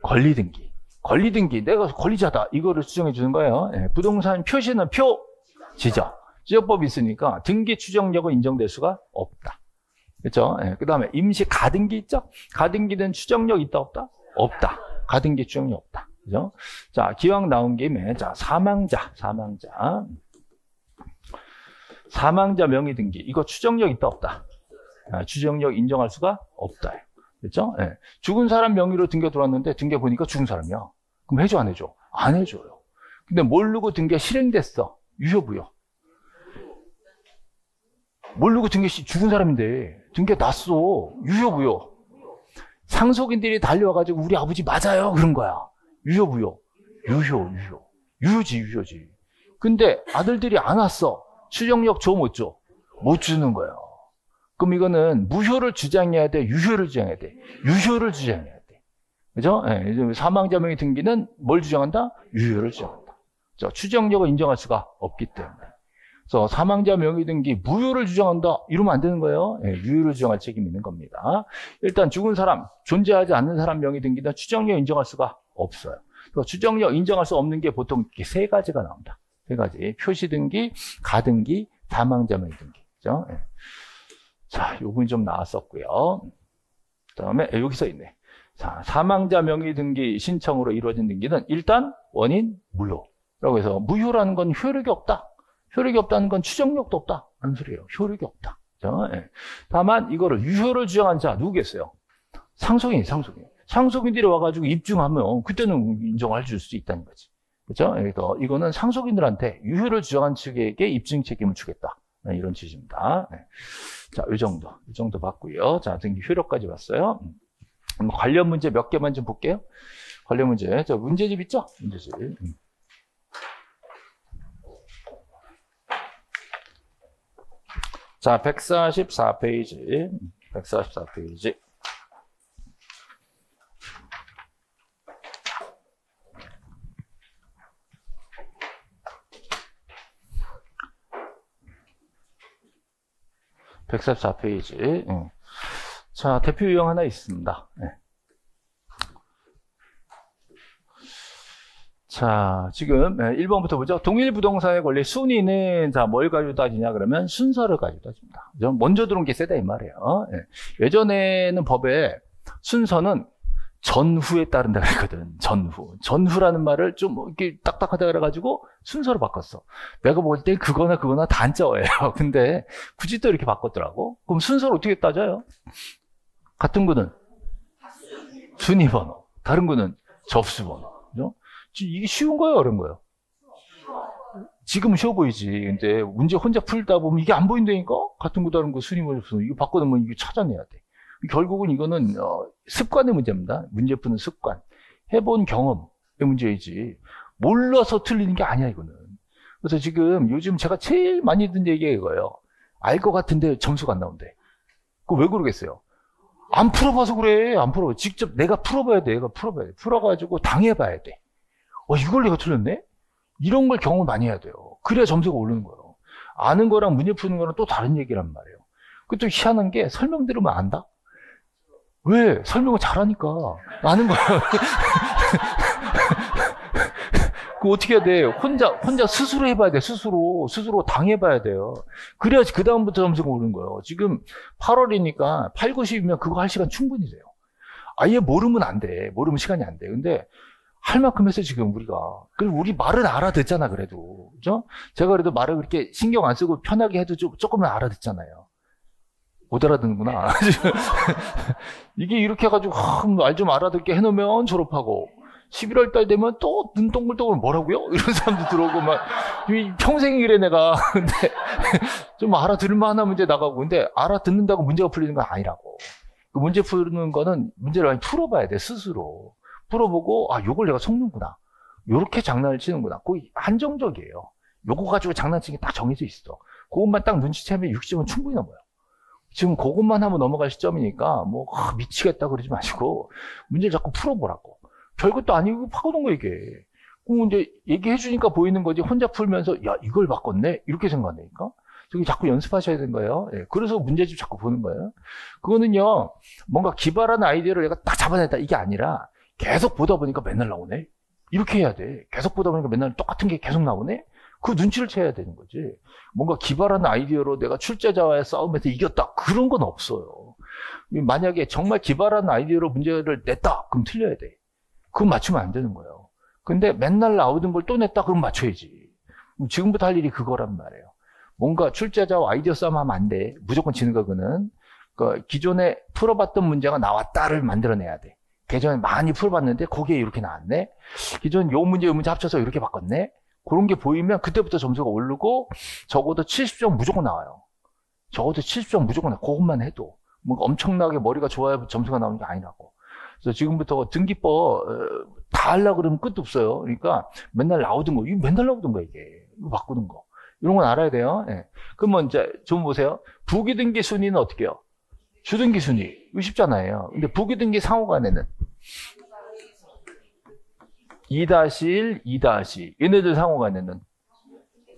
S1: 권리 등기. 내가 권리자다. 이거를 추정해 주는 거예요. 네, 부동산 표시는 표지죠. 지적법이 있으니까 등기 추정력은 인정될 수가 없다. 그렇죠? 네, 그다음에 임시 가등기 있죠? 가등기는 추정력 있다 없다? 없다. 가등기 추정력 없다. 그죠? 자, 기왕 나온 김에 자, 사망자 명의 등기. 이거 추정력 있다 없다? 추정력 인정할 수가 없다. 그렇죠? 네. 죽은 사람 명의로 등기 들어왔는데 등기 보니까 죽은 사람이야. 그럼 해줘 안 해줘? 안 해줘요. 근데 모르고 등기가 실행됐어. 유효부여. 모르고 등기 죽은 사람인데 등기가 났어. 유효부여. 상속인들이 달려와가지고 우리 아버지 맞아요. 그런 거야. 유효부여. 유효지. 근데 아들들이 안 왔어. 추정력 줘 못 줘? 못 주는 거예요. 그럼 이거는 무효를 주장해야 돼? 유효를 주장해야 돼? 유효를 주장해야 돼. 그죠? 네, 사망자 명의 등기는 뭘 주장한다? 유효를 주장한다. 추정력을 인정할 수가 없기 때문에. 그래서 사망자 명의 등기 무효를 주장한다. 이러면 안 되는 거예요. 네, 유효를 주장할 책임이 있는 겁니다. 일단 죽은 사람, 존재하지 않는 사람 명의 등기는 추정력 인정할 수가 없어요. 그래서 추정력 인정할 수 없는 게 보통 이렇게 세 가지가 나온다. 세 가지. 표시 등기, 가등기, 사망자 명의 등기. 그죠? 네. 자, 요 부분이 좀 나왔었고요. 그 다음에 여기 써 있네. 자, 사망자 명의 등기 신청으로 이루어진 등기는 일단 원인 무효라고 해서 무효라는 건 효력이 없다. 효력이 없다는 건 추정력도 없다. 하는 소리예요. 효력이 없다. 그렇죠? 네. 다만 이거를 유효를 주장한 자 누구겠어요? 상속인. 상속인들이 와가지고 입증하면 그때는 인정할 수 있다는 거지. 그렇죠? 그래서 이거는 상속인들한테 유효를 주장한 측에게 입증 책임을 주겠다. 네, 이런 취지입니다. 네. 자, 이 정도 봤고요. 자, 등기 효력까지 봤어요. 관련 문제 몇 개만 좀 볼게요. 관련 문제. 저 문제집 있죠? 문제집. 자, 144페이지. 144페이지. (144페이지) 자, 대표 유형 하나 있습니다. 네. 자, 지금 1번부터 보죠. 동일 부동산의 권리 순위는 자, 뭘 가지고 따지냐 그러면 순서를 가지고 따집니다. 먼저 들어온 게 세다 이 말이에요. 네. 예전에는 법에 순서는 전후에 따른다 그랬거든. 전후라는 말을 좀 이렇게 딱딱하다 그래가지고 순서로 바꿨어. 내가 볼 때 그거나 단자어예요. 근데 굳이 또 이렇게 바꿨더라고. 그럼 순서를 어떻게 따져요? 같은 거는 순위번호, 다른 거는 접수번호. 그죠? 이게 쉬운 거예요, 어려운 거예요? 지금은 쉬워 보이지. 근데 문제 혼자 풀다 보면 이게 안 보인다니까? 같은 거 다른 거 순위번호 접수번호. 이거 바꿔놓으면 이거 찾아내야 돼. 결국은 이거는 습관의 문제입니다. 문제 푸는 습관. 해본 경험의 문제이지 몰라서 틀리는 게 아니야 이거는. 그래서 지금 요즘 제가 제일 많이 듣는 얘기가 이거예요. 알 것 같은데 점수가 안 나온대. 그거 왜 그러겠어요? 안 풀어봐서 그래. 안 풀어봐. 직접 내가 풀어봐야 돼. 풀어가지고 당해봐야 돼. 이걸 내가 틀렸네? 이런 걸 경험을 많이 해야 돼요. 그래야 점수가 오르는 거예요. 아는 거랑 문제 푸는 거랑 또 다른 얘기란 말이에요. 그것도 희한한 게 설명 들으면 안다? 왜? 설명을 잘하니까. 아는 거야. 그거 어떻게 해야 돼? 혼자 스스로 해봐야 돼. 스스로 당해봐야 돼요. 그래야지 그다음부터 점수가 오는 거예요. 지금 8월이니까 8, 90이면 그거 할 시간 충분히 돼요. 아예 모르면 안 돼. 모르면 시간이 안 돼. 근데 할 만큼 했어, 지금 우리가. 그리고 우리 말은 알아듣잖아, 그래도. 그죠? 제가 그래도 말을 그렇게 신경 안 쓰고 편하게 해도 조금은 알아듣잖아요. 못 알아듣는구나. 이게 이렇게 해가지고, 말 좀 알아듣게 해놓으면 졸업하고, 11월 달 되면 또 눈 동글동글 뭐라고요? 이런 사람도 들어오고, 평생 이래, 내가. 근데, 좀 알아들을만한 문제 나가고, 근데 알아듣는다고 문제가 풀리는 건 아니라고. 그 문제 푸는 거는 문제를 많이 풀어봐야 돼, 스스로. 풀어보고, 요걸 내가 속는구나. 요렇게 장난을 치는구나. 거의 한정적이에요. 요거 가지고 장난치는 게 딱 정해져 있어. 그것만 딱 눈치채면 60점은 충분히 넘어요. 지금 그것만 하면 넘어갈 시점이니까, 미치겠다 그러지 마시고, 문제를 자꾸 풀어보라고. 별것도 아니고 바꿔놓은 거, 이게. 그럼 이제 얘기해주니까 보이는 거지, 혼자 풀면서, 야, 이걸 바꿨네? 이렇게 생각하니까. 저기 자꾸 연습하셔야 되는 거예요. 예, 그래서 문제집 자꾸 보는 거예요. 그거는요, 뭔가 기발한 아이디어를 내가 딱 잡아냈다, 이게 아니라, 계속 보다 보니까 맨날 나오네? 이렇게 해야 돼. 계속 보다 보니까 맨날 똑같은 게 계속 나오네? 그 눈치를 채야 되는 거지. 뭔가 기발한 아이디어로 내가 출제자와의 싸움에서 이겼다. 그런 건 없어요. 만약에 정말 기발한 아이디어로 문제를 냈다. 그럼 틀려야 돼. 그럼 맞추면 안 되는 거예요. 근데 맨날 나오던 걸 또 냈다. 그럼 맞춰야지. 지금부터 할 일이 그거란 말이에요. 뭔가 출제자와 아이디어 싸움 하면 안 돼. 무조건 지는 거는. 기존에 풀어봤던 문제가 나왔다를 만들어내야 돼. 예전에 많이 풀어봤는데 거기에 이렇게 나왔네. 기존 요 문제 합쳐서 이렇게 바꿨네. 그런 게 보이면 그때부터 점수가 오르고 적어도 70점 무조건 나와요. 적어도 70점 무조건 나와요. 그것만 해도. 뭔가 엄청나게 머리가 좋아야 점수가 나오는 게 아니라고. 그래서 지금부터 등기법 다 하려고 그러면 끝도 없어요. 그러니까 맨날 나오던 거, 이거 맨날 나오던 거, 이게. 이거 바꾸는 거. 이런 건 알아야 돼요. 예. 그러면 이제 좀 보세요. 부기등기 순위는 어떻게 해요? 주등기 순위. 이거 쉽잖아요. 근데 부기등기 상호간에는 2-1, 2-2. 얘네들 상호간에는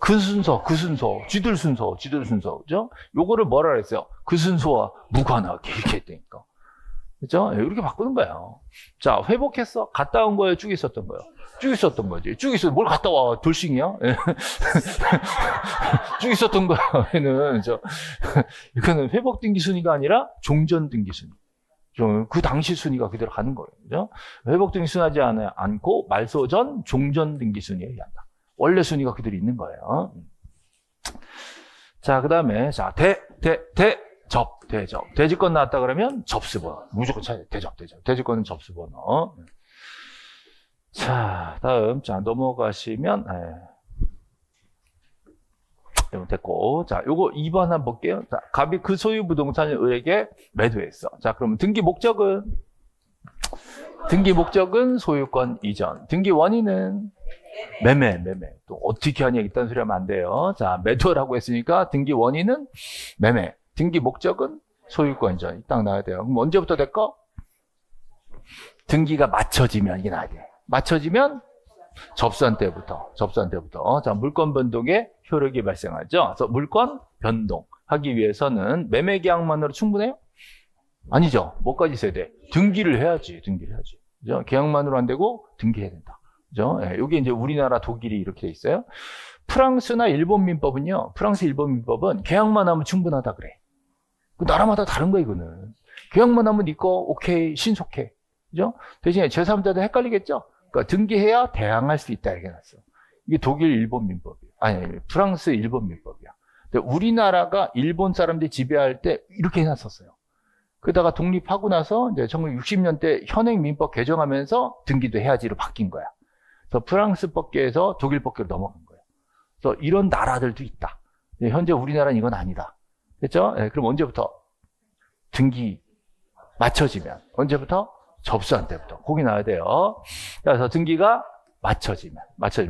S1: 그 순서, 쥐들 순서. 그죠? 요거를 뭐라 그랬어요? 그 순서와 무관하게 이렇게 했다니까. 그죠? 이렇게 바꾸는 거예요. 자, 회복했어? 갔다 온 거예요? 쭉 있었던 거예요? 쭉 있었던 거지. 쭉 있어. 뭘 갔다 와? 돌싱이야? 쭉 있었던 거야. 이거는 회복 등기 순위가 아니라 종전 등기 순위. 그 당시 순위가 그대로 가는 거예요. 그죠? 회복 등기 순하지 않고 말소 전 종전 등기 순위에 의한다. 원래 순위가 그대로 있는 거예요. 자, 그 다음에, 대접. 대지권 나왔다 그러면 접수번호. 무조건 찾아야 돼. 대접. 대지권은 접수번호. 자, 다음. 자, 넘어가시면, 됐고. 자, 요거 2번 한번 볼게요. 자, 갑이 그 소유 부동산을 을에게 매도했어. 자, 그러면 등기 목적은 소유권 이전. 등기 원인은 매매. 또 어떻게 하냐, 이딴 소리 하면 안 돼요. 자, 매도라고 했으니까 등기 원인은 매매. 등기 목적은 소유권 이전. 딱 나와야 돼요. 그럼 언제부터 될까? 등기가 맞춰지면 이게 나와야 돼. 맞춰지면 접수한 때부터. 자, 물권 변동의 효력이 발생하죠. 그래서 물권 변동하기 위해서는 매매 계약만으로 충분해요? 아니죠. 뭐까지 있어야 돼? 등기를 해야지. 그죠? 계약만으로 안 되고 등기해야 된다. 그죠? 여기 이제 우리나라, 독일이 이렇게 돼 있어요. 프랑스나 일본 민법은요. 프랑스, 일본 민법은 계약만 하면 충분하다 그래. 그 나라마다 다른 거야, 이거는. 계약만 하면 네 거 오케이, 신속해. 그죠? 대신에 제3자도 헷갈리겠죠? 그러니까 등기해야 대항할 수 있다, 이렇게 해놨어. 이게 독일, 일본 민법이야. 아니, 프랑스, 일본 민법이야. 근데 우리나라가 일본 사람들이 지배할 때 이렇게 해놨었어요. 그러다가 독립하고 나서 이제 1960년대 현행 민법 개정하면서 등기도 해야지로 바뀐 거야. 그래서 프랑스 법계에서 독일 법계로 넘어간 거예요. 그래서 이런 나라들도 있다. 현재 우리나라는 이건 아니다. 됐죠? 그럼 언제부터? 등기 맞춰지면. 언제부터? 접수한 때부터. 거기 나와야 돼요. 그래서 등기가 맞춰지면.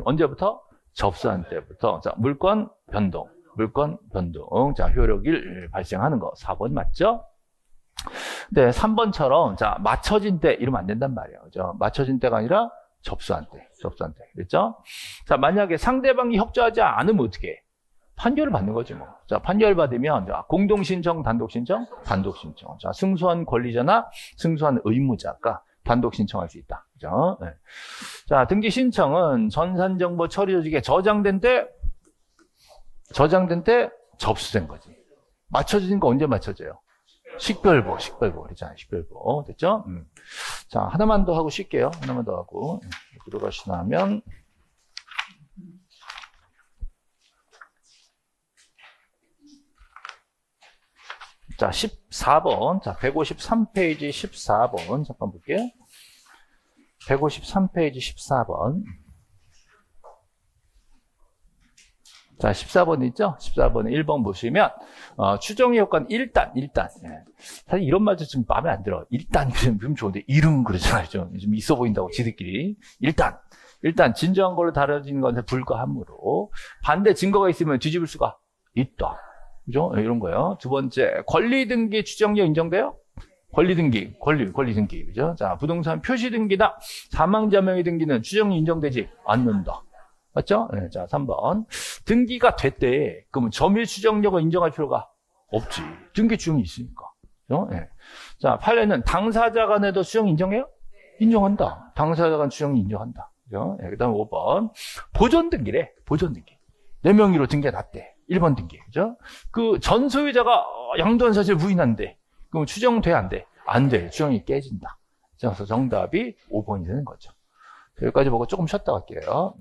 S1: 언제부터? 접수한 때부터. 자, 물권 변동. 자, 효력이 발생하는 거. 4번 맞죠? 네, 3번처럼, 자, 맞춰진 때 이러면 안 된단 말이에요. 그죠? 맞춰진 때가 아니라 접수한 때. 그랬죠? 자, 만약에 상대방이 협조하지 않으면 어떻게 해? 판결을 받는 거지 뭐. 자, 판결 받으면 공동신청, 단독신청, 단독신청. 자, 승소한 권리자나 승소한 의무자가 단독 신청할 수 있다. 그죠? 네. 자, 등기 신청은 전산정보 처리 조직에 저장된 때 접수된 거지. 맞춰진 거 언제 맞춰져요? 식별보 그랬잖아요. 식별보. 됐죠? 자, 하나만 더 하고 쉴게요. 하나만 더 하고. 들어가시면 자, 14번. 자, 153페이지 14번. 잠깐 볼게요. 153페이지 14번. 자, 14번 있죠? 14번에 1번 보시면, 추정의 효과는 일단. 예. 사실 이런 말도 좀 마음에 안 들어. 일단, 좀 좋은데, 이름 그러잖아요. 좀 있어 보인다고, 지들끼리. 일단, 진정한 걸로 다뤄지는 것에 불과하므로, 반대 증거가 있으면 뒤집을 수가 있다. 그죠? 이런 거요. 두 번째, 권리 등기 추정력 인정돼요? 권리 등기. 그죠? 자, 부동산 표시 등기나 사망자 명의 등기는 추정이 인정되지 않는다. 맞죠? 네, 자, 3번. 등기가 됐대. 그러면 점유 추정력을 인정할 필요가 없지. 등기 추정이 있으니까. 그죠? 네. 자, 8에는 당사자 간에도 추정 인정해요? 인정한다. 당사자 간 추정이 인정한다. 그죠? 네, 그 다음 5번. 보존 등기래. 보존 등기. 내 명의로 등기가 났대. 1번 등기. 그죠? 그 전 소유자가 양도한 사실을 부인한대. 그럼 추정돼, 안 돼? 안 돼. 추정이 깨진다. 그래서 정답이 5번이 되는 거죠. 여기까지 보고 조금 쉬었다 갈게요.